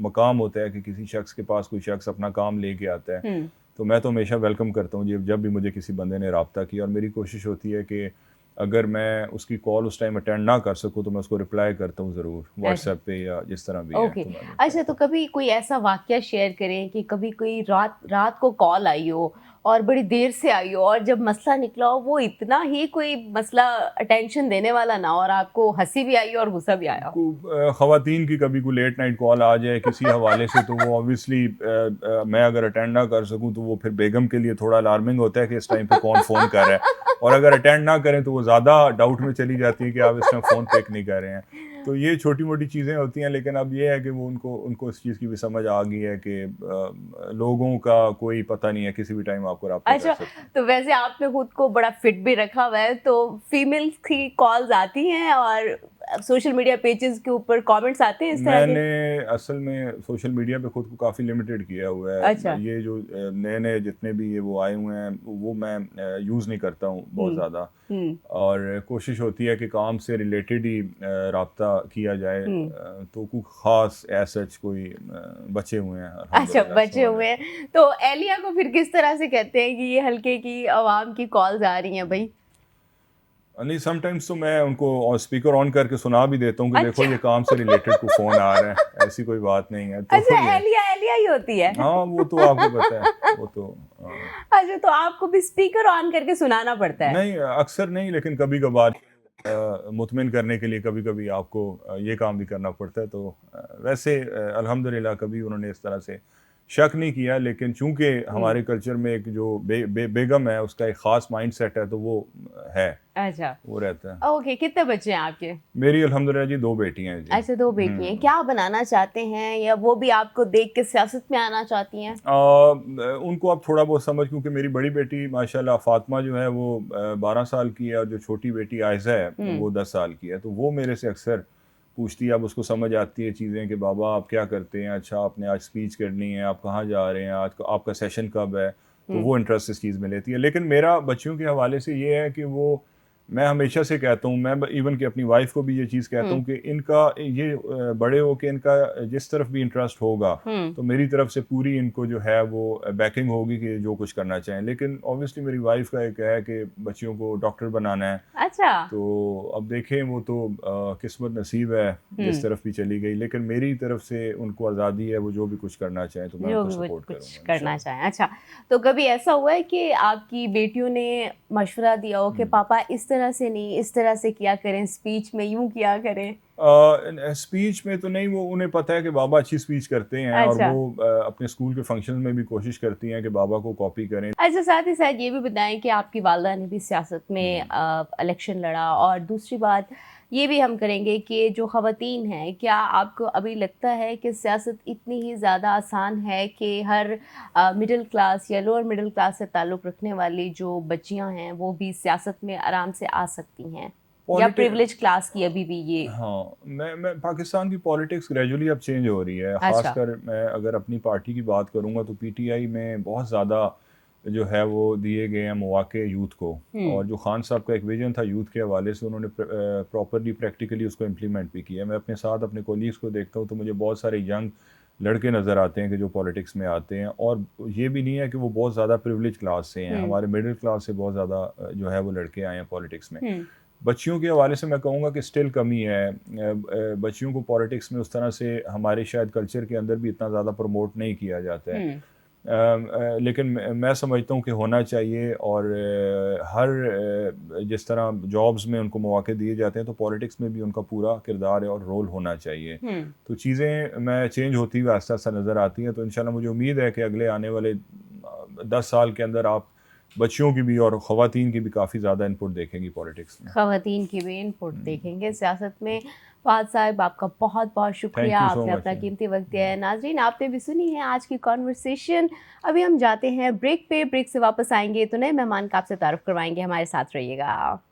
मकाम होता है कि किसी शख्स के पास कोई शख्स अपना काम लेके आता है, तो मैं तो हमेशा वेलकम करता हूँ जब भी मुझे किसी बंदे ने रब्ता किया, और मेरी कोशिश होती है कि अगर मैं उसकी कॉल उस टाइम अटेंड ना कर सकूँ तो मैं उसको रिप्लाई करता हूँ ज़रूर, व्हाट्सएप पे या जिस तरह भी है। ओके। अच्छा, तो कभी कोई ऐसा वाक़या शेयर करें कि कभी कोई रात को कॉल आई हो और बड़ी देर से आई हो, और जब मसला निकला हो वो इतना ही कोई मसला अटेंशन देने वाला ना हो और आपको हँसी भी आई हो और गुस्सा भी आया हो? ख़वातीन की कभी कोई लेट नाइट कॉल आ जाए किसी हवाले से, तो वो ऑब्वियसली मैं अगर अटेंड ना कर सकूं तो वो फिर बेगम के लिए थोड़ा अलार्मिंग होता है कि इस टाइम पे कौन फ़ोन कर रहा है, और अगर अटेंड ना करें तो वो ज़्यादा डाउट में चली जाती है कि आप इस टाइम फ़ोन पिक नहीं कर रहे हैं। तो ये छोटी मोटी चीज़ें होती हैं, लेकिन अब ये है कि वो उनको इस चीज़ की भी समझ आ गई है कि लोगों का कोई पता नहीं है, किसी भी टाइम आपको रब्ता कर अच्छा, सकते हैं। तो वैसे आपने खुद को बड़ा फिट भी रखा हुआ है, तो फीमेल्स की कॉल्स आती हैं और सोशल मीडिया पेजेस के ऊपर कमेंट्स आते हैं इस तरह के? मैंने असल में सोशल मीडिया पे खुद को काफ़ी लिमिटेड किया हुआ अच्छा। है। ये जो नए-नए जितने भी ये वो आए हुए हैं वो मैं यूज़ नहीं करता हूँ बहुत ज़्यादा, और कोशिश होती है कि काम से रिलेटेड ही राब्ता किया जाए। तो कोई ख़ास ऐसा सच कोई बचे हुए हैं अच्छा, अल्हम्दुलिल्लाह बचे हुए हैं। तो एलिया को फिर किस तरह से कहते हैं कि ये हल्के की आवाम की कॉल्स आ रही हैं भई? नहीं, समटाइम्स तो मैं उनको और स्पीकर ऑन करके सुना भी देता हूँ कि देखो अच्छा। ये काम से रिलेटेड कोई फ़ोन आ रहा है, ऐसी कोई बात नहीं है। तो अच्छा, ये एलिया एलिया ही होती है? हाँ, वो तो आपको पता है, वो तो अच्छा, तो आपको भी स्पीकर ऑन करके सुनाना पड़ता है? नहीं, अक्सर नहीं, लेकिन कभी-कभार मुतमिन करने के लिए कभी-कभी आपको ये काम भी करना पड़ता है। तो वैसे अल्हम्दुलिल्लाह कभी उन्होंने इस तरह से शक नहीं किया, लेकिन चूँकि हमारे कल्चर में एक जो बेगम है उसका एक ख़ास माइंडसेट है, तो वो है, अच्छा। वो रहता है। ओके, कितने बच्चे हैं आपके? मेरी अल्हम्दुलिल्लाह जी 2 बेटियाँ हैं जी। अच्छा, 2 बेटी हैं। क्या बनाना चाहते हैं, या वो भी आपको देख के सियासत में आना चाहती हैं? उनको अब थोड़ा बहुत समझ, क्योंकि मेरी बड़ी बेटी माशाल्लाह फ़ातिमा जो है वो 12 साल की है, और जो छोटी बेटी आयज़ा है वो 10 साल की है। तो वो मेरे से अक्सर पूछती है, अब उसको समझ आती है चीज़ें कि बाबा आप क्या करते हैं, अच्छा आपने आज स्पीच करनी है, आप कहाँ जा रहे हैं, आज आपका सेशन कब है, तो वो इंटरेस्ट इस चीज़ में लेती है। लेकिन मेरा बच्चियों के हवाले से ये है कि वो, मैं हमेशा से कहता हूँ, मैं इवन कि अपनी वाइफ को भी ये चीज़ कहता हूँ कि इनका ये बड़े हो के इनका जिस तरफ भी इंटरेस्ट होगा, तो मेरी तरफ से पूरी इनको जो है वो बैकिंग होगी कि जो कुछ करना चाहें। लेकिन ऑब्वियसली मेरी वाइफ का एक है कि बच्चियों को डॉक्टर बनाना है, अच्छा। तो अब देखें वो तो किस्मत नसीब है जिस तरफ भी चली गई, लेकिन मेरी तरफ से उनको आज़ादी है, वो जो भी कुछ करना चाहें तो मैं जो उनको भी वो सपोर्ट कुछ करूँगा करना इंशाल्लाह। चाहें। अच्छा, तो कभी ऐसा हुआ है कि आपकी बेटियों ने मशवरा दिया हो कि पापा इस तरह से नहीं, इस तरह से किया करें, स्पीच में यूँ किया करें? स्पीच में तो नहीं, वो उन्हें पता है कि बाबा अच्छी स्पीच करते हैं, और अच्छा। वो अपने स्कूल के फंक्शन में भी कोशिश करती हैं कि बाबा को कॉपी करें। अच्छा, साथ ही साथ ये भी बताएँ कि आपकी वालदा ने भी सियासत में इलेक्शन लड़ा, और दूसरी बात ये भी हम करेंगे कि जो ख़वातीन हैं, क्या आपको अभी लगता है कि सियासत इतनी ही ज़्यादा आसान है कि हर मिडिल क्लास या लोअर मिडिल क्लास से ताल्लुक़ रखने वाली जो बच्चियाँ हैं वो भी सियासत में आराम से आ सकती हैं? या पॉलिटिक प्रिविलेज क्लास की अभी भी ये? हाँ, मैं पाकिस्तान की पॉलिटिक्स ग्रेजुअली अब चेंज हो रही है। अच्छा। ख़ासकर मैं अगर अपनी पार्टी की बात करूँगा तो पीटीआई में बहुत ज़्यादा जो है वो दिए गए हैं मौक़े यूथ को, और जो खान साहब का एक विज़न था यूथ के हवाले से, उन्होंने प्रॉपर्ली प्रैक्टिकली उसको इम्प्लीमेंट भी किया है। मैं अपने साथ अपने कोलीग्स को देखता हूँ तो मुझे बहुत सारे यंग लड़के नज़र आते हैं कि जो पॉलिटिक्स में आते हैं, और ये भी नहीं है कि वो बहुत ज़्यादा प्रिविलेज क्लास से हैं, हमारे मिडिल क्लास से बहुत ज़्यादा जो है वो लड़के आए हैं पॉलिटिक्स में। बच्चियों के हवाले से मैं कहूँगा कि स्टिल कमी है। बच्चियों को पॉलिटिक्स में उस तरह से हमारे शायद कल्चर के अंदर भी इतना ज़्यादा प्रमोट नहीं किया जाता है। लेकिन मैं समझता हूँ कि होना चाहिए, और जिस तरह जॉब्स में उनको मौके दिए जाते हैं तो पॉलिटिक्स में भी उनका पूरा किरदार है और रोल होना चाहिए। तो चीज़ें मैं चेंज होती हुई आस्ता आस्ता नज़र आती हैं। तो इंशाल्लाह मुझे उम्मीद है कि अगले आने वाले 10 साल के अंदर आप बच्चियों की भी और ख़वातीन की भी काफ़ी ज़्यादा इनपुट देखेंगी पॉलिटिक्स में। ख़वातीन की भी इनपुट देखेंगे सियासत में। फ़ाद साहब, आपका बहुत बहुत शुक्रिया, थैंक यू सो आपने मच। अपना कीमती वक्त दिया है। नाज़रीन, आपने भी सुनी है आज की कॉन्वर्सेशन। अभी हम जाते हैं ब्रेक पे, ब्रेक से वापस आएंगे तो नए मेहमान का आपसे तारुफ करवाएंगे। हमारे साथ रहिएगा।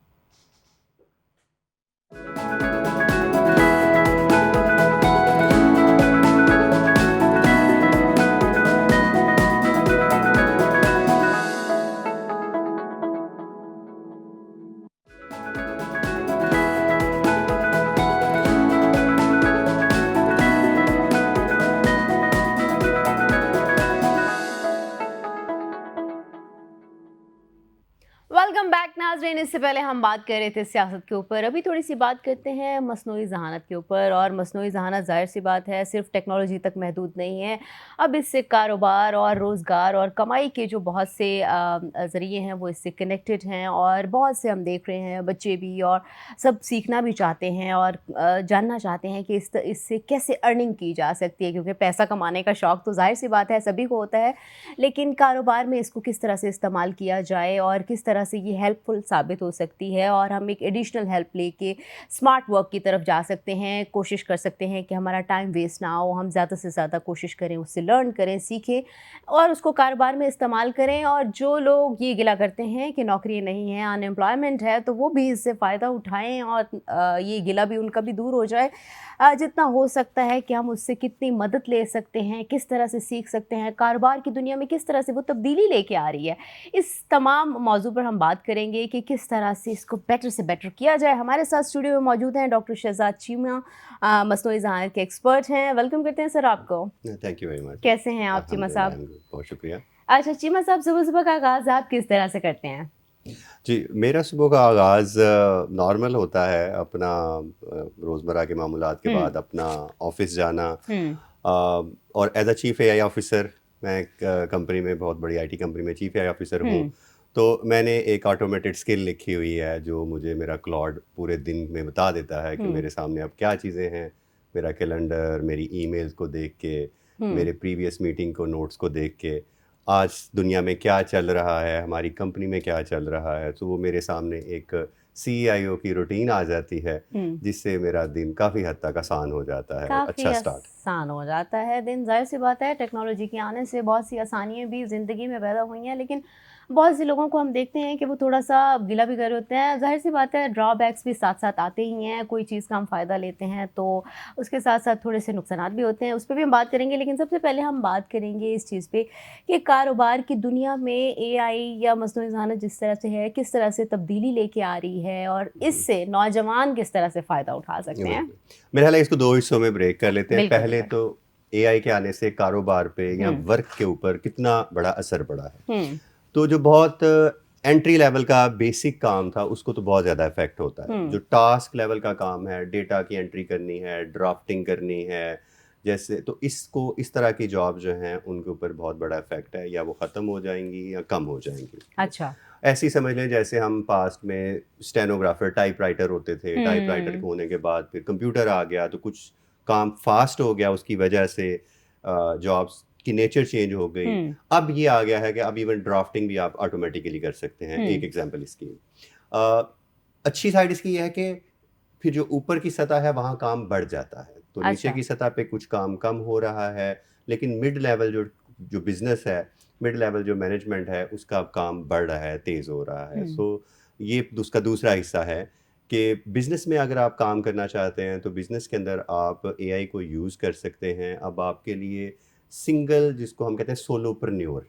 वेलकम बैक नाज़रीन। इससे पहले हम बात कर रहे थे सियासत के ऊपर, अभी थोड़ी सी बात करते हैं मसनूई ज़हानत के ऊपर। और मसनूई ज़हानत ज़ाहिर सी बात है सिर्फ टेक्नोलॉजी तक महदूद नहीं है। अब इससे कारोबार और रोज़गार और कमाई के जो बहुत से ज़रिए हैं वो इससे कनेक्टेड हैं। और बहुत से हम देख रहे हैं बच्चे भी और सब सीखना भी चाहते हैं और जानना चाहते हैं कि इससे कैसे अर्निंग की जा सकती है, क्योंकि पैसा कमाने का शौक़ तो ज़ाहिर सी बात है सभी को होता है, लेकिन कारोबार में इसको किस तरह से इस्तेमाल किया जाए और किस तरह से ये हेल्पफुल साबित हो सकती है और हम एक एडिशनल हेल्प लेके स्मार्ट वर्क की तरफ जा सकते हैं। कोशिश कर सकते हैं कि हमारा टाइम वेस्ट ना हो, हम ज़्यादा से ज़्यादा कोशिश करें, उससे लर्न करें, सीखें और उसको कारोबार में इस्तेमाल करें। और जो लोग ये गिला करते हैं कि नौकरी नहीं है, अनएम्प्लॉयमेंट है, तो वो भी इससे फ़ायदा उठाएँ और ये गिला भी उनका भी दूर हो जाए। जितना हो सकता है कि हम उससे कितनी मदद ले सकते हैं, किस तरह से सीख सकते हैं, कारोबार की दुनिया में किस तरह से वो तब्दीली लेके आ रही है, इस तमाम मौजू पर हम बात करेंगे कि किस तरह से इसको बेटर से बेटर किया जाए। हमारे साथ स्टूडियो में मौजूद हैं डॉक्टर शहजाद चीमा, मसनूई ज़हानत के एक्सपर्ट हैं। वेलकम करते हैं सर आपको। Thank you very much. कैसे हैं आप चीमा साहब? बहुत शुक्रिया। अच्छा चीमा साहब, सुबह सुबह का आगाज़ आप किस तरह से करते हैं? जी, मेरा सुबह का आगाज़ नॉर्मल होता है, अपना रोज़मर्रा के मामूलात के बाद अपना ऑफ़िस जाना। और as a chief AI officer, मैं एक कंपनी में, बहुत बड़ी आईटी कंपनी में चीफ़ एआई ऑफ़िसर हूँ। तो मैंने एक ऑटोमेटेड स्किल लिखी हुई है जो मुझे मेरा क्लॉड पूरे दिन में बता देता है कि मेरे सामने अब क्या चीज़ें हैं। मेरा कैलेंडर, मेरी ईमेल्स को देख के, मेरे प्रीवियस मीटिंग को, नोट्स को देख के, आज दुनिया में क्या चल रहा है, हमारी कंपनी में क्या चल रहा है, तो वो मेरे सामने एक सीईओ की रूटीन आ जाती है, जिससे मेरा दिन काफ़ी हद तक आसान हो जाता है। काफ़ी अच्छा स्टार्ट आसान हो जाता है दिन। ज़ाहिर सी बात है टेक्नोलॉजी के आने से बहुत सी आसानियाँ भी ज़िंदगी में पैदा हुई हैं, लेकिन बहुत से लोगों को हम देखते हैं कि वो थोड़ा-सा गिला भी कर रहे होते हैं। ज़ाहिर सी बात है ड्रॉबैक्स भी साथ-साथ आते ही हैं। कोई चीज़ का हम फ़ायदा लेते हैं तो उसके साथ-साथ थोड़े से नुकसानात भी होते हैं, उस पे भी हम बात करेंगे। लेकिन सबसे पहले हम बात करेंगे इस चीज़ पे कि कारोबार की दुनिया में एआई या मस्नूई ज़हानत जिस तरह से है, किस तरह से तब्दीली लेके आ रही है और इससे नौजवान किस तरह से फ़ायदा उठा सकते हैं? मेरा ख्याल है इसको 2 हिस्सों में ब्रेक कर लेते हैं। बिल्कुल, पहले बिल्कुल। तो एआई के आने से कारोबार पे या वर्क के ऊपर कितना बड़ा असर पड़ा है। तो जो बहुत एंट्री लेवल का बेसिक काम था, उसको तो बहुत ज़्यादा इफेक्ट होता है। जो टास्क लेवल का काम है, डेटा की एंट्री करनी है, ड्राफ्टिंग करनी है, जैसे, तो इसको, इस तरह की जॉब जो हैं उनके ऊपर बहुत बड़ा इफेक्ट है, या वो ख़त्म हो जाएंगी या कम हो जाएंगी। अच्छा। ऐसी समझ लें जैसे हम पास्ट में स्टेनोग्राफर, टाइपराइटर होते थे, टाइपराइटर के होने के बाद फिर कंप्यूटर आ गया तो कुछ काम फास्ट हो गया, उसकी वजह से जॉब्स की नेचर चेंज हो गई। अब ये आ गया है कि अब इवन ड्राफ्टिंग भी आप ऑटोमेटिकली कर सकते हैं। एक एग्जांपल इसकी अच्छी साइड इसकी ये है कि फिर जो ऊपर की सतह है वहाँ काम बढ़ जाता है, तो नीचे अच्छा। की सतह पे कुछ काम कम हो रहा है, लेकिन मिड लेवल जो जो बिजनेस है, मिड लेवल जो मैनेजमेंट है, उसका अब काम बढ़ रहा है, तेज़ हो रहा है। सो ये उसका दूसरा हिस्सा है कि बिज़नेस में अगर आप काम करना चाहते हैं तो बिज़नेस के अंदर आप एआई को यूज़ कर सकते हैं। अब आपके लिए सिंगल, जिसको हम कहते हैं सोलोप्रेन्योर,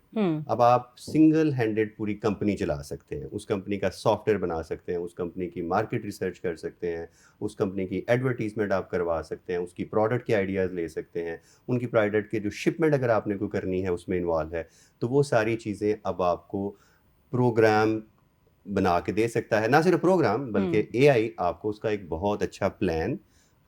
अब आप सिंगल हैंडेड पूरी कंपनी चला सकते हैं। उस कंपनी का सॉफ्टवेयर बना सकते हैं, उस कंपनी की मार्केट रिसर्च कर सकते हैं, उस कंपनी की एडवर्टीजमेंट आप करवा सकते हैं, उसकी प्रोडक्ट के आइडियाज़ ले सकते हैं, उनकी प्रोडक्ट के जो शिपमेंट अगर आपने को करनी है उसमें इन्वॉल्व है, तो वो सारी चीज़ें अब आपको प्रोग्राम बना के दे सकता है। ना सिर्फ प्रोग्राम, बल्कि एआई आपको उसका एक बहुत अच्छा प्लान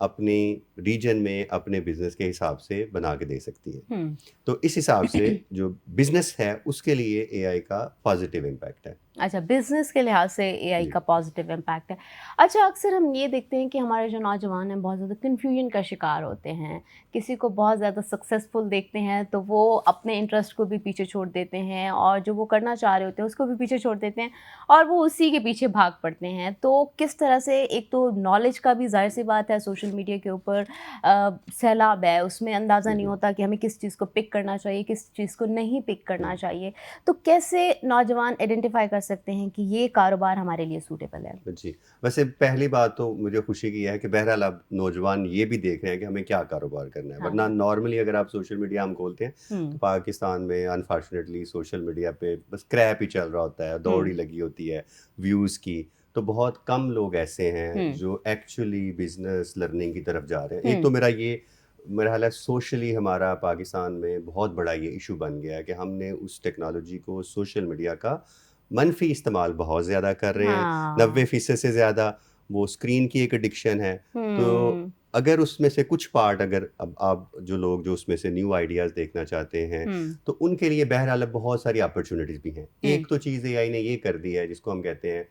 अपनी रीजन में अपने बिजनेस के हिसाब से बना के दे सकती है। तो इस हिसाब से जो बिजनेस है उसके लिए एआई का पॉजिटिव इम्पैक्ट है। अच्छा, बिजनेस के लिहाज से एआई जी। का पॉजिटिव इम्पैक्ट है। अच्छा, अक्सर हम ये देखते हैं कि हमारे जो नौजवान हैं बहुत ज़्यादा कन्फ्यूजन का शिकार होते हैं। किसी को बहुत ज़्यादा सक्सेसफुल देखते हैं तो वो अपने इंटरेस्ट को भी पीछे छोड़ देते हैं और जो वो करना चाह रहे होते हैं उसको भी पीछे छोड़ देते हैं और वो उसी के पीछे भाग पड़ते हैं। तो किस तरह से, एक तो नॉलेज का भी ज़ाहिर सी बात है, सोशल मीडिया के ऊपर सैलाब है, उसमें अंदाज़ा नहीं होता कि हमें किस चीज़ को पिक करना चाहिए, किस चीज़ को नहीं पिक करना चाहिए। तो कैसे नौजवान आइडेंटिफाई कर सकते हैं कि ये कारोबार हमारे लिए सूटेबल है? जी, वैसे पहली बात तो मुझे खुशी की है कि बहरहाल अब नौजवान ये भी देख रहे हैं कि हमें क्या कारोबार करना है। हाँ। वरना नॉर्मली अगर आप सोशल मीडिया हम खोलते हैं तो हुँ, पाकिस्तान में अनफॉर्चुनेटली सोशल मीडिया पे बस क्रैप ही चल रहा होता है, दौड़ ही लगी होती है व्यूज़ की। तो बहुत कम लोग ऐसे हैं हुँ, जो एक्चुअली बिजनेस लर्निंग की तरफ जा रहे हैं। एक हुँ, तो मेरा ख्याल है सोशली हमारा पाकिस्तान में बहुत बड़ा ये इशू बन गया है कि हमने उस टेक्नोलॉजी को, सोशल मीडिया का मनफ़ी इस्तेमाल बहुत ज़्यादा कर रहे हैं। हाँ, 90% से ज़्यादा वो स्क्रीन की एक एडिक्शन है। तो हुँ, अगर उसमें से कुछ पार्ट, अगर अब आप जो लोग जो उसमें से न्यू आइडियाज़ देखना चाहते हैं, हुँ, तो उनके लिए बहरहाल अब बहुत सारी अपॉर्चुनिटीज़ भी हैं। हुँ, एक तो चीज़ एआई ने ये कर दी है जिसको हम कहते हैं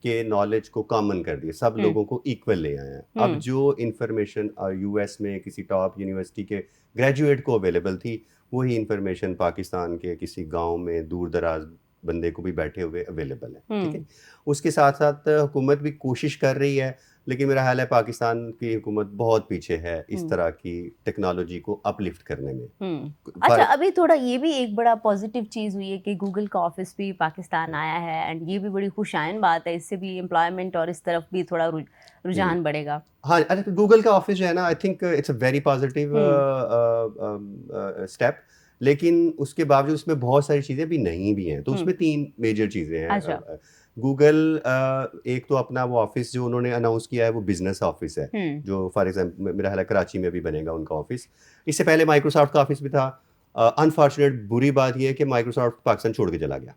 कि नॉलेज को कॉमन कर दिया, सब हुँ, लोगों को इक्वल ले आए हैं। अब हुँ, जो इन्फॉर्मेशन यूएस में किसी टॉप यूनिवर्सिटी के ग्रेजुएट को अवेलेबल थी, वही इन्फॉर्मेशन पाकिस्तान के किसी गाँव में दूर-दराज़ बंदे को भी बैठे हुए अवेलेबल है, ठीक है? हुँ, उसके साथ-साथ हुकूमत भी कोशिश कर रही है, लेकिन मेरा ख़्याल है पाकिस्तान की हुकूमत बहुत पीछे है इस हुँ, तरह की टेक्नोलॉजी को अपलिफ्ट करने में। हुँ। अच्छा, फॉर अभी थोड़ा ये भी एक बड़ा पॉज़िटिव चीज़ हुई है कि गूगल का ऑफ़िस भी पाकिस्तान आया है एंड ये भी बड़ी खुशाइन बात है, इससे भी एम्प्लॉयमेंट और इस तरफ भी थोड़ा जी। रुझान बढ़ेगा। हाँ, अरे तो गूगल का ऑफ़िस जो है ना, I think it's a very positive hmm, step, लेकिन उसके बावजूद उसमें बहुत सारी चीज़ें अभी नहीं भी हैं। तो हुँ, उसमें 3 मेजर चीज़ें हैं। अच्छा, गूगल एक तो अपना वो ऑफ़िस जो उन्होंने अनाउंस किया है वो बिज़नेस ऑफ़िस है, हुँ, जो फॉर एग्ज़ाम्पल मेरा ख़्याल है कराची में भी बनेगा उनका ऑफ़िस। इससे पहले माइक्रोसॉफ्ट का ऑफ़िस भी था। अनफॉर्चुनेट बुरी बात ये है कि माइक्रोसॉफ्ट पाकिस्तान छोड़ के चला गया।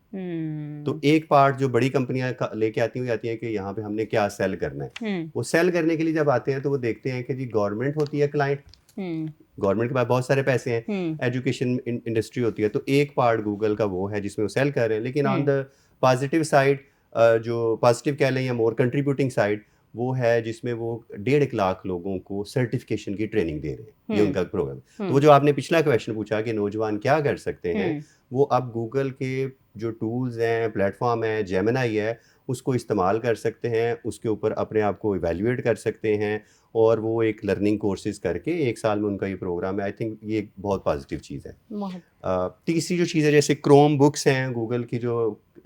तो हुँ, एक पार्ट जो बड़ी कंपनियाँ लेके आती हैं, वो ये आती हैं कि यहाँ पे हमने क्या सेल करना है। हुँ, वो सेल करने के लिए जब आते हैं तो वो देखते हैं कि जी गवर्नमेंट होती है क्लाइंट, हुँ, गवर्नमेंट के पास बहुत सारे पैसे हैं, हुँ, एजुकेशन इंडस्ट्री होती है, तो एक पार्ट गूगल का वो है जिसमें वो सेल कर रहे हैं। लेकिन on hmm, the positive side, जो पॉजिटिव कह लें या मोर कंट्रीब्यूटिंग साइड, वो है जिसमें वो 1.5 लाख लोगों को सर्टिफिकेशन की ट्रेनिंग दे रहे हैं। ये हुँ, उनका प्रोग्राम। तो वो हुँ, जो आपने पिछला क्वेश्चन पूछा कि नौजवान क्या कर सकते हैं, हुँ, वो अब गूगल के जो टूल्स हैं, प्लेटफॉर्म है, जेमिनी है, उसको इस्तेमाल कर सकते हैं, उसके ऊपर अपने आप को इवैल्यूएट कर सकते हैं और वो एक लर्निंग कोर्सेज़ करके 1 साल में उनका ये प्रोग्राम है। आई थिंक ये एक बहुत पॉज़िटिव चीज़ है। बहुत तीसरी जो चीज़ है, जैसे क्रोम बुक्स हैं, गूगल की जो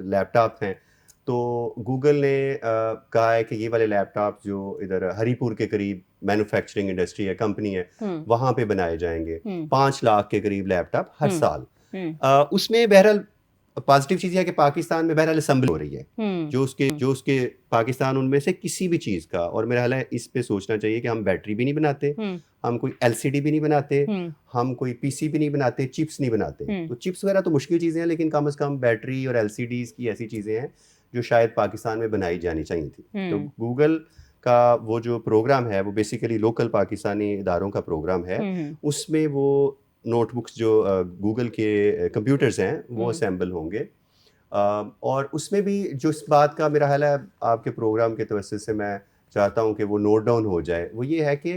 लैपटॉप हैं, तो गूगल ने कहा है कि ये वाले लैपटॉप जो इधर हरीपुर के करीब मैन्युफैक्चरिंग इंडस्ट्री है, कंपनी है, हुँ, वहाँ पे बनाए जाएँगे। हुँ, 5 लाख के करीब लैपटॉप हर हुँ, साल। हुँ, उसमें बहरहाल पॉज़िटिव चीज़ ये है कि पाकिस्तान में बहरहाल असेंबली हो रही है। हुँ, जो उसके पाकिस्तान उनमें से किसी भी चीज़ का, और मेरा ख़्याल है इस पे सोचना चाहिए कि हम बैटरी भी नहीं बनाते, हुँ, हम कोई एलसीडी भी नहीं बनाते, हुँ, हम कोई पीसी भी नहीं बनाते, चिप्स नहीं बनाते। हुँ, तो चिप्स वगैरह तो मुश्किल चीज़ें हैं, लेकिन कम से कम बैटरी और एलसीडीज़ की ऐसी चीज़ें हैं जो शायद पाकिस्तान में बनाई जानी चाहिए थी। तो हुँ, गूगल का वो जो प्रोग्राम है वो बेसिकली लोकल पाकिस्तानी इदारों का प्रोग्राम है। हुँ, हुँ, उसमें वो नोटबुक्स जो गूगल के कंप्यूटर्स हैं वो हुँ, असेंबल होंगे। और उसमें भी जो इस बात का मेरा ख़्याल है आपके प्रोग्राम के तवज्जो से मैं चाहता हूँ कि वो नोट डाउन हो जाए, वो ये है कि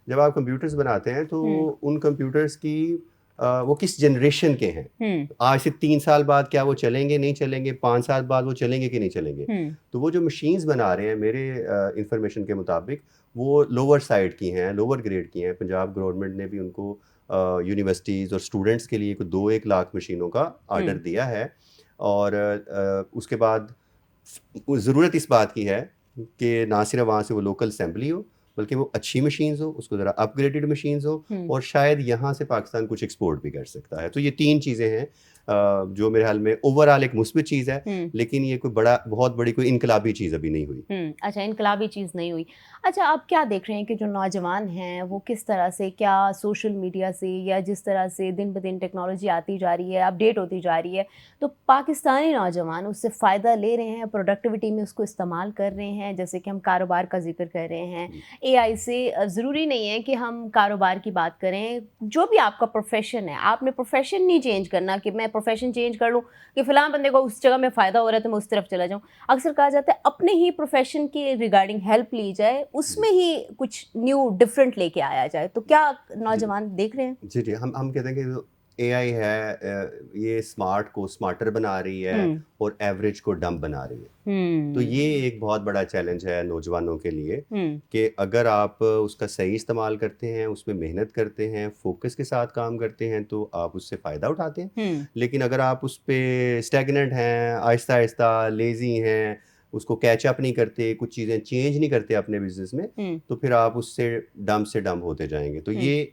जब आप कंप्यूटर्स बनाते हैं तो हुँ, उन कंप्यूटर्स की वो किस जनरेशन के हैं। हुँ, आज से 3 साल बाद क्या वो चलेंगे, नहीं चलेंगे, 5 साल बाद वो चलेंगे कि नहीं चलेंगे। हुँ, तो वो जो मशीन्स बना रहे हैं मेरे इन्फॉर्मेशन के मुताबिक वो लोअर साइड की हैं, लोअर ग्रेड की हैं। पंजाब गवर्नमेंट ने भी उनको यूनिवर्सिटीज़ और स्टूडेंट्स के लिए कोई 2-1 लाख मशीनों का ऑर्डर हुँ, दिया है। और उसके बाद ज़रूरत इस बात की है कि ना सिर्फ वहाँ से वो लोकल असेंबली हो, बल्कि वो अच्छी मशीन्स हो, उसको ज़रा अपग्रेडेड मशीन्स हो, हुँ, और शायद यहाँ से पाकिस्तान कुछ एक्सपोर्ट भी कर सकता है। तो ये 3 चीज़ें हैं जो मेरे ख़्याल में ओवरऑल एक मुस्बित चीज़ है, हुँ, लेकिन ये कोई बहुत बड़ी कोई इनकलाबी चीज़ अभी नहीं हुई। हुँ। अच्छा, इनकलाबी चीज़ नहीं हुई। अच्छा, आप क्या देख रहे हैं कि जो नौजवान हैं वो किस तरह से, क्या सोशल मीडिया से या जिस तरह से दिन ब दिन टेक्नोलॉजी आती जा रही है, अपडेट होती जा रही है, तो पाकिस्तानी नौजवान उससे फ़ायदा ले रहे हैं, प्रोडक्टिविटी में उसको इस्तेमाल कर रहे हैं? जैसे कि हम कारोबार का ज़िक्र कर रहे हैं, जी, एआई से ज़रूरी नहीं है कि हम कारोबार की बात करें, जो भी आपका प्रोफ़ेशन है, आपने प्रोफ़ेशन नहीं चेंज करना कि मैं प्रोफ़ेशन चेंज कर लूँ कि फ़लाँ बंदे को उस जगह में फ़ायदा हो रहा है तो मैं उस तरफ चला जाऊँ। अक्सर कहा जाता है अपने ही प्रोफ़ेशन के रिगार्डिंग हेल्प ली जाए, जी, उसमें ही कुछ न्यू डिफरेंट लेके आया जाए। तो क्या जी। नौजवान देख रहे हैं? जी, जी। हम कहते हैं कि जो एआई है ये स्मार्ट को स्मार्टर बना रही है हुँ, और एवरेज को डम्ब बना रही है। तो ये हुँ, एक बहुत बड़ा चैलेंज है नौजवानों के लिए हुँ, कि अगर आप उसका सही इस्तेमाल करते हैं, उसमें मेहनत करते हैं, फ़ोकस के साथ काम करते हैं, तो आप उससे फ़ायदा उठाते हैं। हुँ, लेकिन अगर आप उस पे स्टैग्नेंट हैं, आहिस्ता-आहिस्ता लेज़ी हैं, उसको कैच अप नहीं करते, कुछ चीज़ें चेंज नहीं करते अपने बिज़नेस में, हुँ, तो फिर आप उससे से डम्ब होते जाएँगे। तो हुँ, ये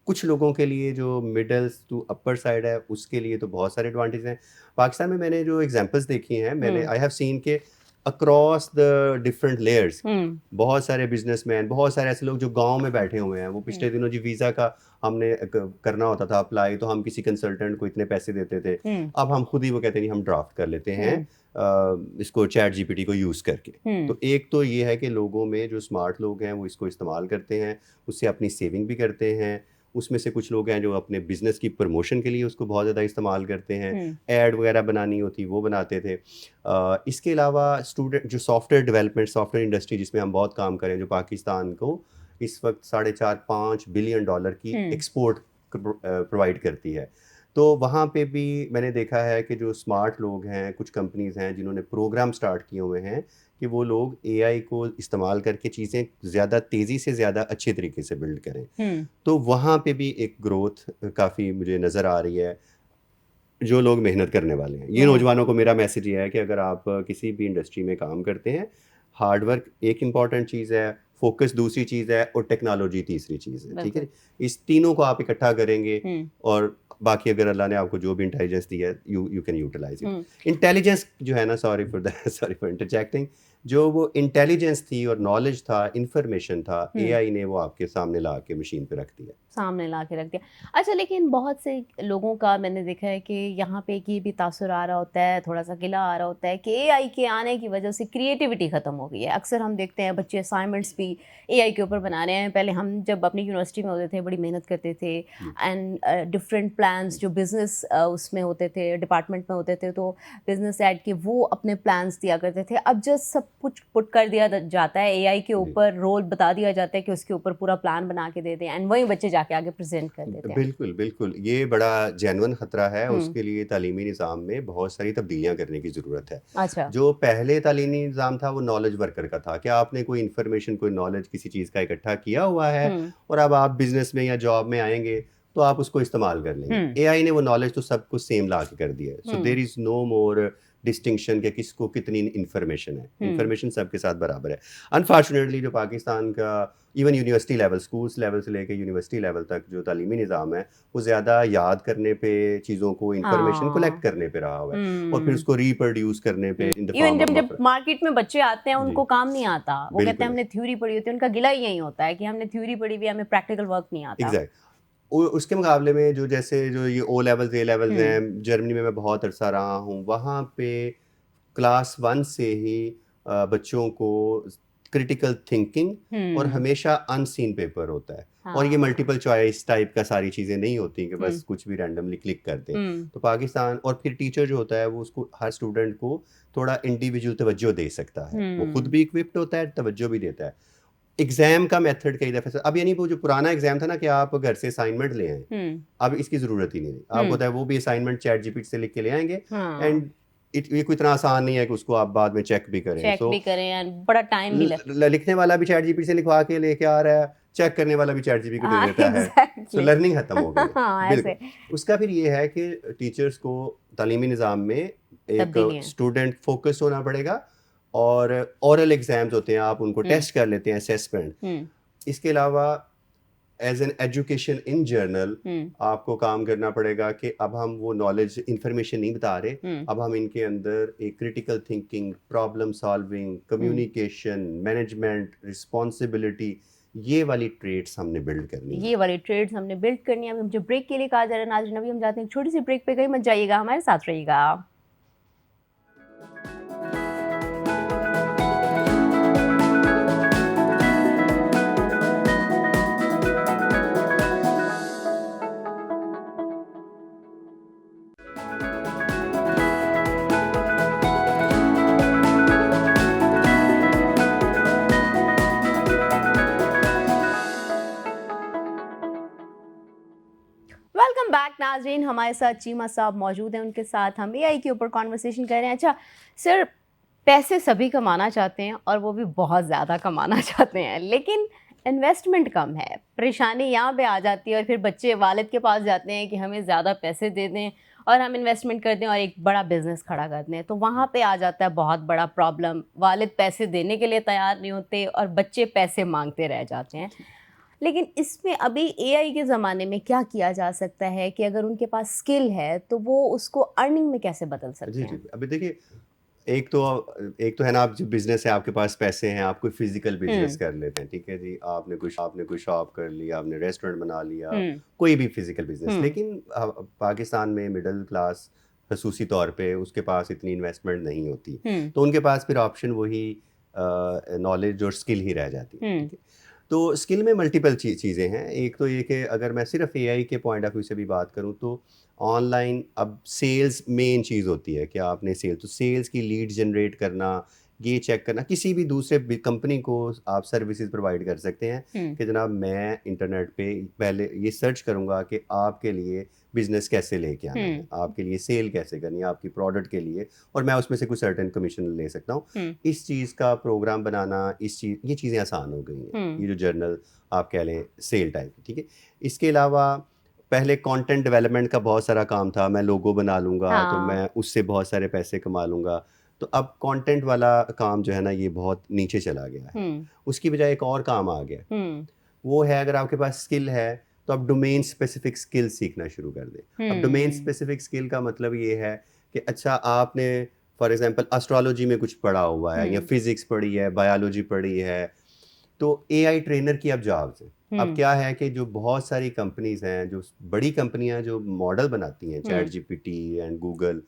कुछ लोगों के लिए जो मिडल्स टू अपर साइड है, उसके लिए तो बहुत सारे एडवांटेज हैं। पाकिस्तान में मैंने जो एग्ज़ाम्पल्स देखी हैं, मैंने हुँ, आई हैव सीन के अक्रॉस द डिफरेंट लेयर्स हुँ, बहुत सारे बिज़नेसमैन, बहुत सारे ऐसे लोग जो गाँव में बैठे हुए हैं। वो हुँ, पिछले दिनों जी वीज़ा का हमने करना होता था अप्लाई, तो हम किसी कंसल्टेंट को इतने पैसे देते थे। हुँ, अब हम खुद ही वो कहते हैं, नहीं हम ड्राफ्ट कर लेते हैं हुँ, इसको चैट जीपीटी को यूज़ करके। हुँ, तो एक तो ये है कि लोगों में जो स्मार्ट लोग हैं, वो इसको इस्तेमाल करते हैं, उससे अपनी सेविंग भी करते हैं। उसमें से कुछ लोग हैं जो अपने बिज़नेस की प्रमोशन के लिए उसको बहुत ज़्यादा इस्तेमाल करते हैं। हुँ, ऐड वगैरह बनानी होती वो बनाते थे। इसके अलावा स्टूडेंट जो सॉफ्टवेयर डेवलपमेंट, सॉफ्टवेयर इंडस्ट्री जिसमें हम बहुत काम करें, जो पाकिस्तान को इस वक़्त 4.5-5 बिलियन डॉलर की हुँ, एक्सपोर्ट प्रोवाइड करती है। तो वहाँ पे भी मैंने देखा है कि जो स्मार्ट लोग हैं, कुछ कंपनीज़ हैं जिन्होंने प्रोग्राम स्टार्ट किए हुए हैं कि वो लोग एआई को इस्तेमाल करके चीज़ें ज़्यादा तेज़ी से ज़्यादा अच्छे तरीके से बिल्ड करें। हुँ, तो वहाँ पे भी एक ग्रोथ काफ़ी मुझे नज़र आ रही है, जो लोग मेहनत करने वाले हैं। ये मेहनत नौजवानों को मेरा मैसेज ये है कि अगर आप किसी भी इंडस्ट्री में काम करते हैं, हार्ड वर्क एक इम्पॉर्टेंट चीज़ है, फ़ोकस दूसरी चीज़ है और टेक्नोलॉजी तीसरी चीज़ है, ठीक बिल्कुल। है? इस तीनों को आप इकट्ठा करेंगे हुँ, और बाकी अगर अल्लाह ने आपको जो भी इंटेलिजेंस दी है, you you can utilize it. Hmm, intelligence जो है ना, sorry for the sorry for interjecting, जो वो इंटेलिजेंस थी और नॉलेज था, इन्फॉर्मेशन था, हुँ। एआई ने वो आपके सामने ला के मशीन पे रख दिया। सामने ला के रख दिया। अच्छा, लेकिन बहुत से लोगों का मैंने देखा है कि यहाँ पे एक ये भी तासुर आ रहा होता है, थोड़ा-सा गिला आ रहा होता है कि एआई के आने की वजह से क्रिएटिविटी ख़त्म हो गई है। अक्सर हम देखते हैं बच्चे असाइनमेंट्स भी एआई के ऊपर बना रहे हैं। पहले हम जब अपनी यूनिवर्सिटी में होते थे, बड़ी मेहनत करते थे जी, एंड डिफरेंट प्लान्स जो बिज़नेस उसमें होते थे, डिपार्टमेंट में होते थे, तो बिज़नेस ऐड के वो अपने प्लान्स दिया करते थे। अब जस्ट सब कुछ पुट कर दिया जाता है एआई के जी। ऊपर, रोल बता दिया जाता है कि उसके ऊपर पूरा प्लान बना के दे दें एंड वही बच्चे जाके आगे प्रेज़ेंट कर देते हैं। बिल्कुल, बिल्कुल। ये बड़ा जेन्युइन ख़तरा है, हुँ, उसके लिए तालीमी निज़ाम में बहुत सारी तब्दीलियाँ करने की ज़रूरत है। अच्छा। जो पहले तालीमी निज़ाम था, वो नॉलेज वर्कर का था कि आपने कोई इन्फॉर्मेशन, कोई नॉलेज किसी चीज़ का इकट्ठा किया हुआ है हुँ, और अब आप बिज़नेस में या जॉब में आएँगे, तो आप उसको इस्तेमाल कर लेंगे। हुँ, एआई ने वो नॉलेज तो सबको सेम ला के कर दिया है। So hmm, there is no more distinction कि किसको कितनी इन्फॉर्मेशन है। हुँ, इन्फॉर्मेशन सबके साथ बराबर है। अनफॉर्चुनेटली जो पाकिस्तान का even university level, schools level से लेके यूनिवर्सिटी लेवल तक जो तालीमी निज़ाम है, वो ज़्यादा याद करने पे, चीज़ों को इन्फॉर्मेशन कलेक्ट हाँ, करने पे रहा हुआ है और फिर हुँ, उसको रिप्रोड्यूस करने पे hmm. In the even form of जब जब मफ़र। मार्केट में बच्चे आते हैं जी, उनको काम नहीं आता। वो कहते हैं बिल्कुल, हमने थ्योरी पढ़ी होती है, उनका गिला ही यही होता है कि हमने थ्योरी पढ़ी हुई है, हमें प्रैक्टिकल वर्क नहीं आता। एग्ज़ैक्ट। उसके मुकाबले में जो जैसे जो ये ओ लेवल्स, ए लेवल्स हुँ, हैं, जर्मनी में मैं बहुत अरसा रहा हूँ, वहाँ पे क्लास 1 से ही बच्चों को क्रिटिकल थिंकिंग और हुँ, हमेशा अनसीन पेपर होता है और ये हाँ, मल्टीपल चॉइस टाइप का सारी चीज़ें नहीं होती कि हुँ, बस कुछ भी रैंडमली क्लिक कर दें। हुँ, तो पाकिस्तान और फिर टीचर जो होता है वो उसको हर स्टूडेंट को थोड़ा इंडिविजुअल तवज्जो दे सकता है। वो खुद हुँ, भी इक्विप्ड होता है, तवज्जो भी देता है। एग्ज़ाम का मेथड कई दफ़े से अब यानी वो जो पुराना एग्ज़ाम था ना कि आप घर से असाइनमेंट ले आएँ, हुँ, अब इसकी ज़रूरत ही नहीं है। आपको हुँ, पता है वो भी असाइनमेंट चैट जीपीटी से लिख के ले आएँगे हाँ, एंड ये कोई इतना आसान नहीं है कि उसको आप बाद में चेक भी करें। चेक सो भी करें एंड बड़ा टाइम भी ल लग ल लिखने वाला भी चैट जीपीटी से लिखवा के लेके आ रहा है, चेक करने वाला भी चैट जीपीटी को दे हाँ, देता है। सो एग्ज़ैक्टली लर्निंग खत्म हो गई है। हाँ, बिल्कुल। ऐसे उसका फिर ये है कि टीचर्स को तालीमी निज़ाम में एक तब्दीलियाँ। स्टूडेंट फ़ोकस्ड होना पड़ेगा और ओरल एग्ज़ाम्स होते हैं, आप उनको हुँ, टेस्ट कर लेते हैं, असेसमेंट। हुँ, इसके अलावा as an education in journal आपको काम करना पड़ेगा कि अब हम वो नॉलेज इंफॉर्मेशन नहीं बता रहे, अब हम इनके अंदर एक critical thinking, problem solving, communication, management, responsibility, ये वाली ट्रेड्स हमने बिल्ड करनी है। ये वाली ट्रेड्स हमने बिल्ड करनी है। अभी मुझे ब्रेक के लिए कहा जा रहा है नाज़रीन, अभी हम जाते हैं एक छोटी सी ब्रेक पे, कहीं मत जाइएगा, हमारे साथ रहिएगा। वेलकम बैक नाजरीन, हमारे साथ चीमा साहब मौजूद हैं, उनके साथ हम एआई के ऊपर कॉन्वर्सेशन कर रहे हैं। अच्छा सर, पैसे सभी कमाना चाहते हैं और वो भी बहुत ज़्यादा कमाना चाहते हैं, लेकिन इन्वेस्टमेंट कम है। परेशानी यहाँ पे आ जाती है और फिर बच्चे वालिद के पास जाते हैं कि हमें ज़्यादा पैसे दे दें और हम इन्वेस्टमेंट कर दें और एक बड़ा बिजनेस खड़ा कर दें, तो वहाँ पे आ जाता है बहुत बड़ा प्रॉब्लम। वालिद पैसे देने के लिए तैयार नहीं होते और बच्चे पैसे मांगते रह जाते हैं। लेकिन इसमें अभी एआई के ज़माने में क्या किया जा सकता है कि अगर उनके पास स्किल है तो वो उसको अर्निंग में कैसे बदल सकते जी हैं? जी, अभी देखिए, एक तो है ना, आप जो बिजनेस है, आपके पास पैसे हैं, आप कोई फिजिकल बिजनेस कर लेते हैं, ठीक है जी, आपने कोई शॉप कर लिया, आपने रेस्टोरेंट बना लिया, कोई भी फिजिकल बिजनेस। लेकिन पाकिस्तान में मिडिल क्लास खसूसी तौर पे उसके पास इतनी इन्वेस्टमेंट नहीं होती, तो उनके पास फिर ऑप्शन वही नॉलेज और स्किल ही रह जाती है, ठीक है। तो स्किल में मल्टीपल चीज़ें हैं। एक तो ये कि अगर मैं सिर्फ एआई के पॉइंट ऑफ व्यू से भी बात करूँ तो ऑनलाइन अब सेल्स मेन चीज़ होती है कि आपने सेल्स की लीड जनरेट करना, ये चेक करना, किसी भी दूसरे कंपनी को आप सर्विसेज प्रोवाइड कर सकते हैं कि जनाब मैं इंटरनेट पे पहले ये सर्च करूँगा कि आपके लिए बिजनेस कैसे लेके आना है, आपके लिए सेल कैसे करनी है आपकी प्रोडक्ट के लिए, और मैं उसमें से कुछ सर्टेन कमीशन ले सकता हूँ। इस चीज़ का प्रोग्राम बनाना, ये चीज़ें आसान हो गई हैं, ये जो जर्नल आप कह लें सेल टाइप, ठीक है। इसके अलावा पहले कंटेंट डेवलपमेंट का बहुत सारा काम था, मैं लोगो बना लूँगा तो हाँ। मैं उससे बहुत सारे पैसे कमा लूँगा। तो अब कंटेंट वाला काम जो है ना, ये बहुत नीचे चला गया है। उसकी बजाय एक और काम आ गया, वो है अगर आपके पास स्किल है तो आप डोमेन स्पेसिफिक स्किल सीखना शुरू कर दें। अब डोमेन स्पेसिफिक स्किल का मतलब ये है कि अच्छा, आपने फॉर एग्जांपल एस्ट्रोलॉजी में कुछ पढ़ा हुआ है या फिजिक्स पढ़ी है, बायोलॉजी पढ़ी है, तो एआई ट्रेनर की अब जॉब्स है। अब क्या है कि जो बहुत सारी कंपनीज हैं, जो बड़ी कंपनियां जो मॉडल बनाती हैं, चैट जीपीटी एंड गूगल,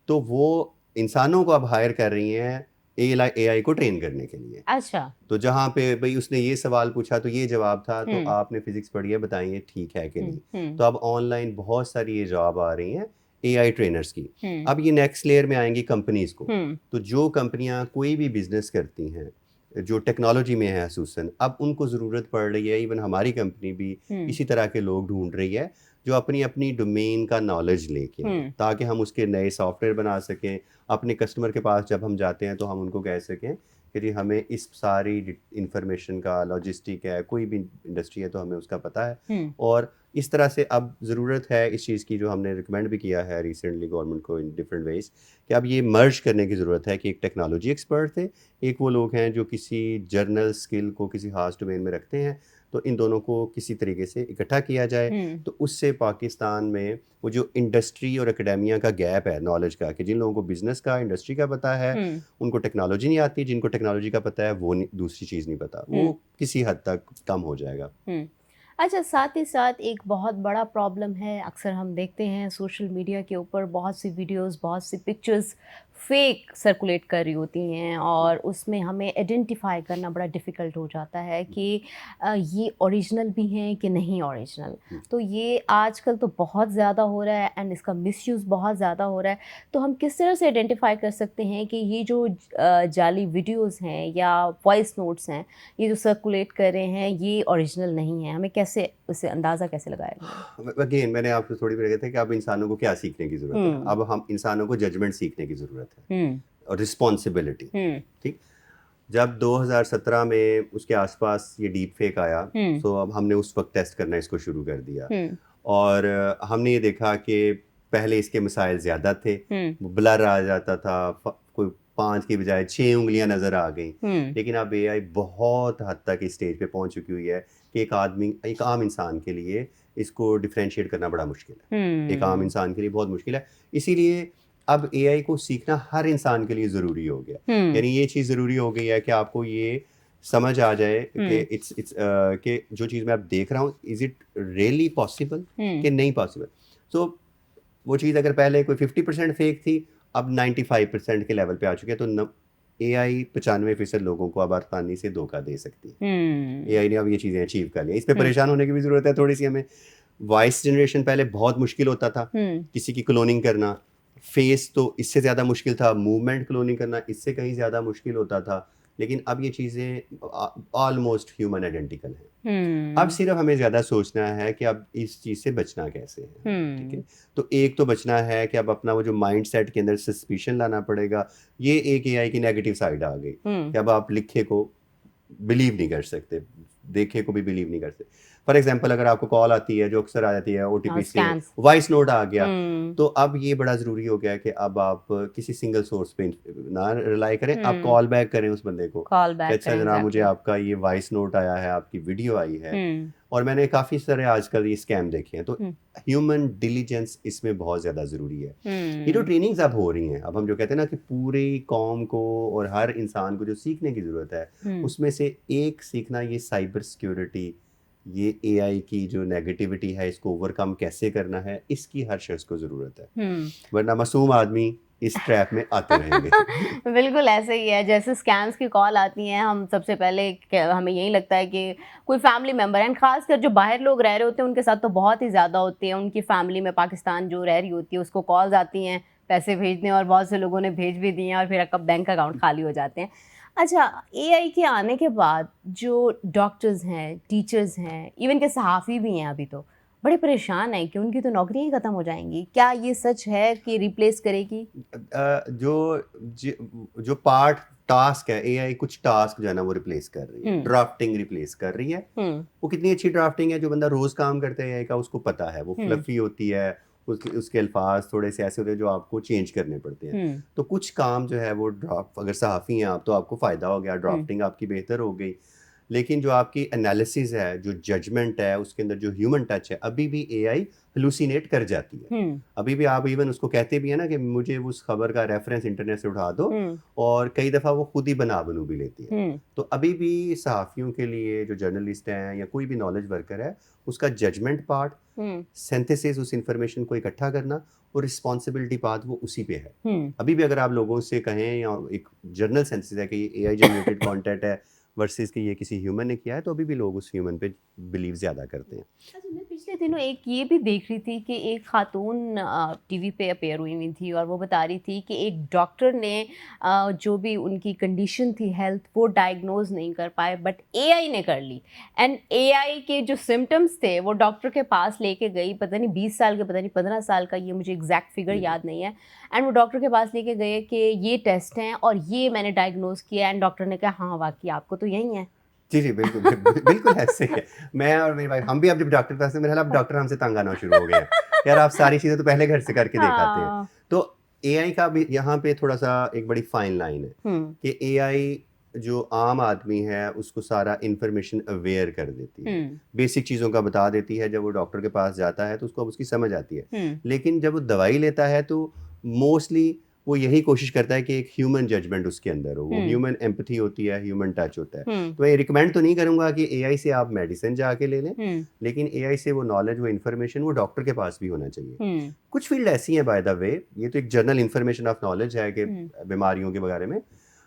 तो वो इंसानों को अब हायर कर रही हैं एआई को ट्रेन करने के लिए। अच्छा। तो जहाँ पे भाई उसने ये सवाल पूछा तो ये जवाब था, तो आपने फिजिक्स पढ़ी है, बताइए ठीक है कि नहीं। तो अब ऑनलाइन बहुत सारी ये जॉब आ रही हैं एआई ट्रेनर्स की। अब ये नेक्स्ट लेयर में आएंगी कंपनीज को। तो जो कंपनियां कोई भी बिजनेस करती हैं जो टेक्नोलॉजी में है खसूसन, अब उनको ज़रूरत पड़ रही है, इवन हमारी कंपनी भी इसी तरह के लोग ढूंढ रही है जो अपनी अपनी डोमेन का नॉलेज लेके आएं, ताकि हम उसके नए सॉफ्टवेयर बना सकें। अपने कस्टमर के पास जब हम जाते हैं तो हम उनको कह सकें कि जी हमें इस सारी इंफॉर्मेशन का, लॉजिस्टिक है, कोई भी इंडस्ट्री है तो हमें उसका पता है। और इस तरह से अब ज़रूरत है इस चीज़ की, जो हमने रिकमेंड भी किया है रिसेंटली गवर्नमेंट को इन डिफरेंट वेज, कि अब ये मर्ज करने की ज़रूरत है कि एक टेक्नोलॉजी एक्सपर्ट थे, एक वो लोग हैं जो किसी जर्नल स्किल को किसी खास डोमेन में रखते हैं, तो इन दोनों को किसी तरीके से इकट्ठा किया जाए। तो उससे पाकिस्तान में वो जो इंडस्ट्री और एकेडेमिया का गैप है नॉलेज का, कि जिन लोगों को बिजनेस का, इंडस्ट्री का पता है, उनको टेक्नोलॉजी नहीं आती, जिनको टेक्नोलॉजी का पता है वो दूसरी चीज़ नहीं पता, वो किसी हद तक कम हो जाएगा। अच्छा, साथ ही साथ एक बहुत बड़ा प्रॉब्लम है, अक्सर हम देखते हैं सोशल मीडिया के ऊपर बहुत सी वीडियोस, बहुत सी पिक्चर्स फेक सर्कुलेट कर रही होती हैं और उसमें हमें आइडेंटिफाई करना बड़ा डिफ़िकल्ट हो जाता है कि ये ओरिजिनल भी हैं कि नहीं ओरिजिनल। तो ये आजकल तो बहुत ज़्यादा हो रहा है एंड इसका मिसयूज़ बहुत ज़्यादा हो रहा है। तो हम किस तरह से आइडेंटिफाई कर सकते हैं कि ये जो जाली वीडियोस हैं या वॉइस नोट्स हैं, ये जो सर्कुलेट कर रहे हैं, ये ओरिजिनल नहीं है? हमें कैसे उससे अंदाज़ा कैसे लगाएंगे? अगेन मैंने आपसे थोड़ी देर कहा था कि अब इंसानों को क्या सीखने की ज़रूरत है। अब हम इंसानों को जजमेंट सीखने की ज़रूरत है और रिस्पॉन्सिबिलिटी। ठीक, जब 2017 में उसके आसपास ये डीप फेक आया, तो अब हमने उस वक्त टेस्ट करना इसको शुरू कर दिया और हमने ये देखा कि पहले इसके मिसाइल ज़्यादा थे, ब्लर आ जाता था, कोई 5 की बजाय 6 उंगलियां नजर आ गई। लेकिन अब एआई बहुत हद तक इस स्टेज पे पहुंच चुकी हुई है कि एक आम इंसान के लिए इसको डिफरेंशिएट करना बड़ा मुश्किल है। एक आम इंसान के लिए बहुत मुश्किल है। इसीलिए अब एआई को सीखना हर इंसान के लिए ज़रूरी हो गया। यानी ये चीज़ ज़रूरी हो गई है कि आपको ये समझ आ जाए कि इट्स कि जो चीज़ मैं अब देख रहा हूँ, इज़ इट रियली पॉसिबल कि नहीं पॉसिबल। सो वो चीज़ अगर पहले कोई 50% फेक थी, अब 95% के लेवल पे आ चुके हैं। तो एआई 95% लोगों को अब आसानी से धोखा दे सकती है। एआई ने अब ये चीज़ें अचीव कर ली। इस पे परेशान होने की भी ज़रूरत है थोड़ी सी हमें। वॉइस जनरेशन पहले बहुत मुश्किल होता था, किसी की क्लोनिंग करना। फेस तो इससे ज़्यादा मुश्किल था, मूवमेंट क्लोनिंग करना इससे कहीं ज़्यादा मुश्किल होता था। लेकिन अब ये चीज़ें ऑलमोस्ट ह्यूमन आइडेंटिकल हैं। अब सिर्फ हमें ज़्यादा सोचना है कि अब इस चीज़ से बचना कैसे है। ठीक है, तो एक तो बचना है कि अब अपना वो जो माइंड सेट के अंदर सस्पिशन लाना पड़ेगा। ये एक एआई की नेगेटिव साइड आ गई कि अब आप लिखे को बिलीव नहीं कर सकते, देखे को भी बिलीव नहीं कर सकते। फॉर एग्जाम्पल, अगर आपको कॉल आती है जो अक्सर आ जाती है ओटीपी से, scams। वॉइस नोट आ गया, तो अब ये बड़ा ज़रूरी हो गया है कि अब आप किसी सिंगल सोर्स पे ना रिलाई करें, आप कॉल बैक करें उस बंदे को कॉल कि बैक अच्छा जनाब, मुझे आपका ये वॉइस नोट आया है, आपकी वीडियो आई है। और मैंने काफ़ी सारे आजकल ये स्कैम देखे हैं। तो ह्यूमन डिलीजेंस इसमें बहुत ज़्यादा ज़रूरी है। ये जो ट्रेनिंग्स अब हो रही हैं, अब हम जो कहते हैं ना कि पूरी कौम को और हर इंसान को जो सीखने की ज़रूरत है, उसमें से एक सीखना ये साइबर सिक्योरिटी, ये एआई की जो नेगेटिविटी है, इसको ओवरकम कैसे करना है, इसकी हर शख्स को ज़रूरत है। वरना मासूम आदमी इस ट्रैप में आते रहेंगे। बिल्कुल ऐसे ही है। जैसे स्कैम्स की कॉल आती हैं, हम सबसे पहले हमें यही लगता है कि कोई फैमिली मेम्बर, एंड खासकर जो बाहर लोग रह रहे होते हैं उनके साथ तो बहुत ही ज़्यादा होती है। उनकी फैमिली में पाकिस्तान जो रह रही होती है उसको कॉल्स आती हैं पैसे भेजने, और बहुत से लोगों ने भेज भी दिए हैं और फिर बैंक अकाउंट खाली हो जाते हैं। अच्छा, एआई के आने के बाद जो डॉक्टर्स हैं, टीचर्स हैं, इवन के सहाफ़ी भी हैं, अभी तो बड़े परेशान हैं कि उनकी तो नौकरियां ही खत्म हो जाएंगी। क्या ये सच है कि रिप्लेस करेगी? जो पार्ट टास्क है, एआई कुछ टास्क जो है ना वो रिप्लेस कर रही है। ड्राफ्टिंग रिप्लेस कर रही है। वो कितनी अच्छी ड्राफ्टिंग है, जो बंदा रोज काम करता है एआई का उसको पता है। वो फ्लफी होती है, उसके अल्फाज थोड़े से ऐसे होते हैं जो आपको चेंज करने पड़ते हैं। तो कुछ काम जो है वो ड्राफ्ट, अगर सहाफ़ी हैं आप तो आपको फ़ायदा हो गया, ड्राफ्टिंग आपकी बेहतर हो गई। लेकिन जो आपकी एनालिसिस है, जो जजमेंट है, उसके अंदर जो ह्यूमन टच है, अभी भी एआई हेलुसिनेट कर जाती है। अभी भी आप इवन उसको कहते भी है ना कि मुझे उस खबर का रेफरेंस इंटरनेट से उठा दो, और कई दफ़ा वो खुद ही बनू भी लेती है। तो अभी भी सहाफ़ियों के लिए, जो जर्नलिस्ट हैं या कोई भी नॉलेज वर्कर है, उसका जजमेंट पार्ट, सिंथेसिस, उस इंफॉर्मेशन को इकट्ठा करना, और रिस्पॉन्सिबिलिटी पार्ट वो उसी पे है। अभी भी अगर आप लोगों से कहें, या एक जर्नल सेंसिस है कि ये एआई जनरेटेड कंटेंट है वर्सेस कि ये किसी ह्यूमन ने किया है, तो अभी भी लोग उस ह्यूमन पे बिलीव ज़्यादा करते हैं। अच्छा, मैं पिछले दिनों एक ये भी देख रही थी कि एक खातून टीवी पे अपेयर हुई थी और वो बता रही थी कि एक डॉक्टर ने जो भी उनकी कंडीशन थी हेल्थ, वो डायग्नोज नहीं कर पाए, बट एआई ने कर ली। एंड एआई के जो सिम्टम्स थे वो डॉक्टर के पास लेके गई, पता नहीं 20 साल के, पता नहीं 15 साल का, ये मुझे एग्जैक्ट फिगर याद नहीं है। एंड वो डॉक्टर के पास लेके गए कि ये टेस्ट हैं और ये मैंने डायग्नोज किया। एंड डॉक्टर ने कहा हाँ वाकई आपको तो यही है। जी, बिल्कुल, बिल्कुल ऐसे ही है। मैं और मेरी वाइफ, हम भी अब जब डॉक्टर के पास से, मेरे ख्याल अब डॉक्टर हमसे तंग आना शुरू हो गए हैं। यार आप सारी चीज़ें तो पहले घर से करके दिखाते हैं। हाँ। तो एआई का भी यहाँ पे थोड़ा-सा एक बड़ी फाइन लाइन है कि एआई जो आम आदमी है उसको सारा इन्फॉर्मेशन अवेयर कर देती है। बेसिक चीज़ों का बता देती है। जब वो डॉक्टर के पास जाता है तो उसको अब उसकी समझ आती है। लेकिन जब वो दवाई लेता है तो मोस्टली वो यही कोशिश करता है कि एक ह्यूमन जजमेंट उसके अंदर हो, वो ह्यूमन एम्पैथी होती है, ह्यूमन टच होता है। तो मैं रिकमेंड तो नहीं करूंगा कि एआई से आप मेडिसिन जाके ले लें, लेकिन एआई से वो नॉलेज, वो इन्फॉर्मेशन वो डॉक्टर के पास भी होना चाहिए। कुछ फील्ड ऐसी हैं बाय द वे, ये तो एक जनरल इन्फॉर्मेशन ऑफ नॉलेज है कि बीमारियों के बारे में।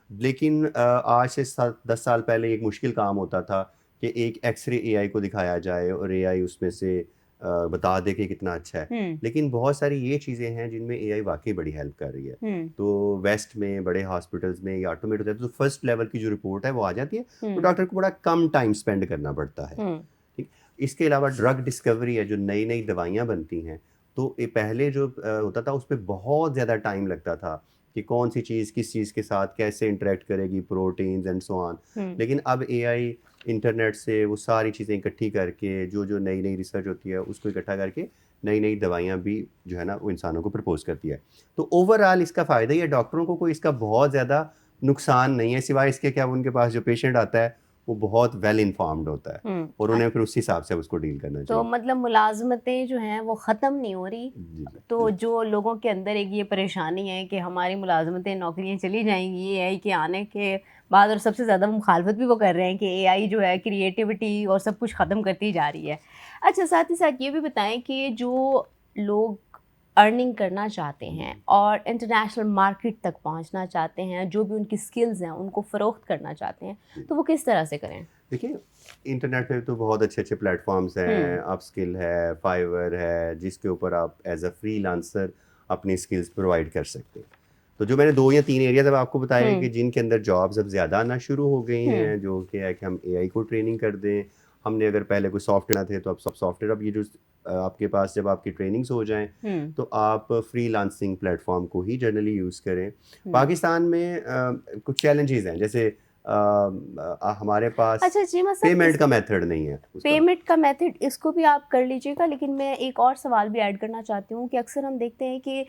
लेकिन आज से 10 साल पहले एक मुश्किल काम होता था कि एक एक्सरे एआई को दिखाया जाए और एआई उसमें से बता दे कि कितना अच्छा है। लेकिन बहुत सारी ये चीज़ें हैं जिनमें एआई वाकई बड़ी हेल्प कर रही है। तो वेस्ट में बड़े हॉस्पिटल्स में ये ऑटोमेट होता है, तो फर्स्ट लेवल की जो रिपोर्ट है वो आ जाती है, तो डॉक्टर को बड़ा कम टाइम स्पेंड करना पड़ता है। ठीक, इसके अलावा ड्रग डिस्कवरी है, जो नई नई दवाइयाँ बनती हैं, तो ये पहले जो होता था उस पर बहुत ज़्यादा टाइम लगता था कि कौन सी चीज़ किस चीज़ के साथ कैसे इंटरेक्ट करेगी, प्रोटीन्स एंड सो ऑन। लेकिन अब एआई इंटरनेट से वो सारी चीज़ें इकट्ठी करके, जो जो नई नई रिसर्च होती है उसको इकट्ठा करके नई नई दवाइयाँ भी जो है ना वो इंसानों को प्रपोज करती है। तो ओवरऑल इसका फ़ायदा ही है, डॉक्टरों को कोई इसका बहुत ज़्यादा नुकसान नहीं है, सिवाय इसके क्या उनके पास जो पेशेंट आता है वो बहुत वेल इन्फॉर्म्ड होता है और उन्हें फिर उस हिसाब से उसको डील करना तो चाहिए। मतलब मुलाज़मतें जो हैं वो ख़त्म नहीं हो रही, जी, जी, तो बिल्कुल। जो लोगों के अंदर एक ये परेशानी है कि हमारी मुलाज़मतें, नौकरियाँ चली जाएँगी एआई के आने के बाद, और सबसे ज़्यादा मुखालफत भी वो कर रहे हैं कि एआई जो है क्रिएटिविटी और सब कुछ ख़त्म करती जा रही है। अच्छा, साथ ही साथ ये भी बताएँ कि जो लोग अर्निंग करना चाहते हैं और इंटरनेशनल मार्केट तक पहुँचना चाहते हैं, जो भी उनकी स्किल्स हैं उनको फ़रोख्त करना चाहते हैं, तो वो किस तरह से करें? देखिए, इंटरनेट पे तो बहुत अच्छे-अच्छे प्लेटफ़ॉर्म्स हैं, अपस्किल है, फाइवर है, जिसके ऊपर आप एज़ अ फ्रीलांसर अपनी स्किल्स प्रोवाइड कर सकते हैं। तो जो मैंने 2 या 3 एरियाज़ अब आपको बताए हैं कि जिनके अंदर जॉब्स अब ज़्यादा आना शुरू हो गई हैं, जो कि है कि हम एआई को ट्रेनिंग कर दें। हमने अगर पहले कोई सॉफ्टवेयर थे, तो अब सब सॉफ्टवेयर, अब ये जो आपके पास जब आपकी ट्रेनिंग्स हो जाएँ, तो आप फ्रीलांसिंग प्लेटफ़ॉर्म को ही जनरली यूज़ करें। पाकिस्तान में कुछ चैलेंजेज़ हैं, जैसे हमारे पास अच्छा चीमा साहब, पेमेंट का मेथड नहीं है उसका। पेमेंट का मेथड इसको भी आप कर लीजिएगा, लेकिन मैं एक और सवाल भी ऐड करना चाहती हूँ कि अक्सर हम देखते हैं कि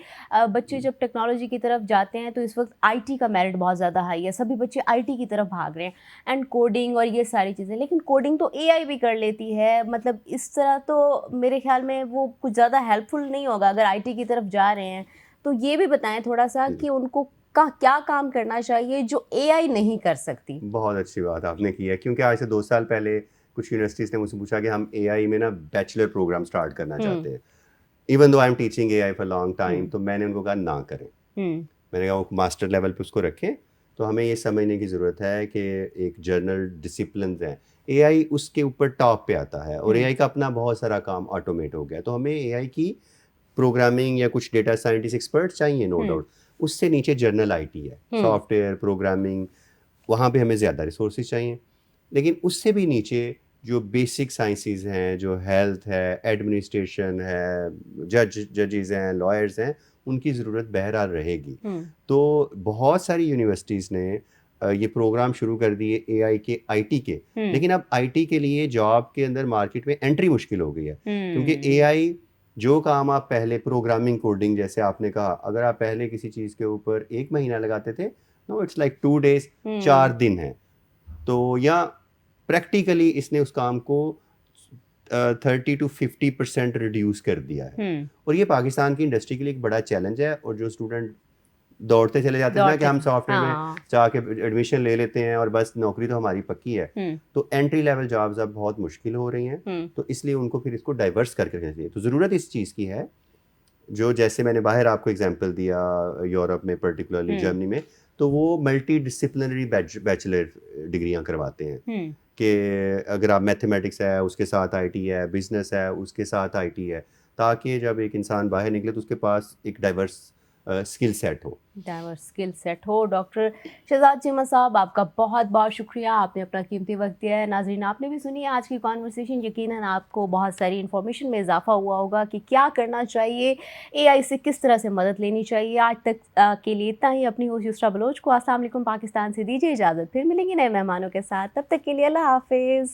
बच्चे जब टेक्नोलॉजी की तरफ जाते हैं तो इस वक्त आईटी का मेरिट बहुत ज़्यादा हाई है, सभी बच्चे आईटी की तरफ भाग रहे हैं एंड कोडिंग और ये सारी चीज़ें, लेकिन कोडिंग तो एआई भी कर लेती है, मतलब इस तरह तो मेरे ख्याल में वो कुछ ज़्यादा हेल्पफुल नहीं होगा अगर आईटी की तरफ जा रहे हैं। तो ये भी बताएं थोड़ा सा जी, जी। कि उनको का क्या काम करना चाहिए जो एआई नहीं कर सकती। बहुत अच्छी बात आपने की है, क्योंकि आज से 2 साल पहले कुछ यूनिवर्सिटीज़ ने मुझसे पूछा कि हम एआई में ना बैचलर प्रोग्राम स्टार्ट करना चाहते हैं। Even though I am teaching AI for long time, तो मैंने उनको कहा ना करें। मैंने कहा वो मास्टर लेवल पे उसको रखें। तो हमें ये समझने की ज़रूरत है कि एक जर्नल डिसिप्लिन्स हैं, एआई उसके ऊपर टॉप पे आता है और एआई का अपना बहुत सारा काम ऑटोमेट हो गया है। तो हमें एआई की प्रोग्रामिंग या कुछ डेटा साइंटिस्ट एक्सपर्ट चाहिए, नो डाउट। उससे नीचे जर्नल आईटी है, सॉफ्टवेयर प्रोग्रामिंग, वहाँ पे हमें ज़्यादा रिसोर्सेज चाहिए। लेकिन उससे भी नीचे जो बेसिक साइंसेज़ हैं, जो हेल्थ है, एडमिनिस्ट्रेशन है, जजेज़ हैं, लॉयर्स हैं, उनकी ज़रूरत बहरहाल रहेगी। तो बहुत सारी यूनिवर्सिटीज़ ने ये प्रोग्राम शुरू कर दिए एआई के, आईटी के। लेकिन अब आईटी के लिए जॉब के अंदर मार्केट में एंट्री मुश्किल हो गई है, क्योंकि एआई जो काम आप पहले प्रोग्रामिंग, कोडिंग जैसे आपने कहा, अगर आप पहले किसी चीज़ के ऊपर 1 महीना लगाते थे, नो इट्स लाइक 2 डेज़, 4 दिन हैं। तो या प्रैक्टिकली इसने उस काम को 30 टू 50% रिड्यूस कर दिया है। और ये पाकिस्तान की इंडस्ट्री के लिए एक बड़ा चैलेंज है। और जो स्टूडेंट दौड़ते चले जाते हैं ना कि दौड़ते हम थे, सॉफ्टवेयर में हाँ। जाके एडमिशन ले लेते हैं और बस नौकरी तो हमारी पक्की है, तो एंट्री लेवल जॉब्स अब बहुत मुश्किल हो रही हैं। तो इसलिए उनको फिर इसको डाइवर्स करके रखना चाहिए। तो ज़रूरत इस चीज़ की है, जो जैसे मैंने बाहर आपको एग्जांपल दिया, यूरोप में पर्टिकुलरली जर्मनी में, तो वो मल्टी डिसिप्लिनरी बैचलर डिग्रियां करवाते हैं कि अगर आप मैथमेटिक्स है उसके साथ आईटी है, बिजनेस है उसके साथ आईटी है, ताकि जब एक इंसान बाहर निकले तो उसके पास एक डाइवर्स स्किल सेट हो। डाइवर्स स्किल सेट हो। डॉक्टर शहजाद चीमा साहब, आपका बहुत बहुत शुक्रिया, आपने अपना कीमती वक्त दिया है। नाज़रीन, आपने भी सुनी आज की कॉन्वर्सेशन, यकीनन आपको बहुत सारी इन्फॉर्मेशन में इजाफा हुआ होगा कि क्या करना चाहिए, एआई से किस तरह से मदद लेनी चाहिए। आज तक के लिए इतना ही। अपनी होस्ट युस्रा बलोच को अस्सलाम वालेकुम पाकिस्तान से दीजिए इजाज़त, फिर मिलेंगे नए मेहमानों के साथ, तब तक के लिए अल्लाह हाफिज़।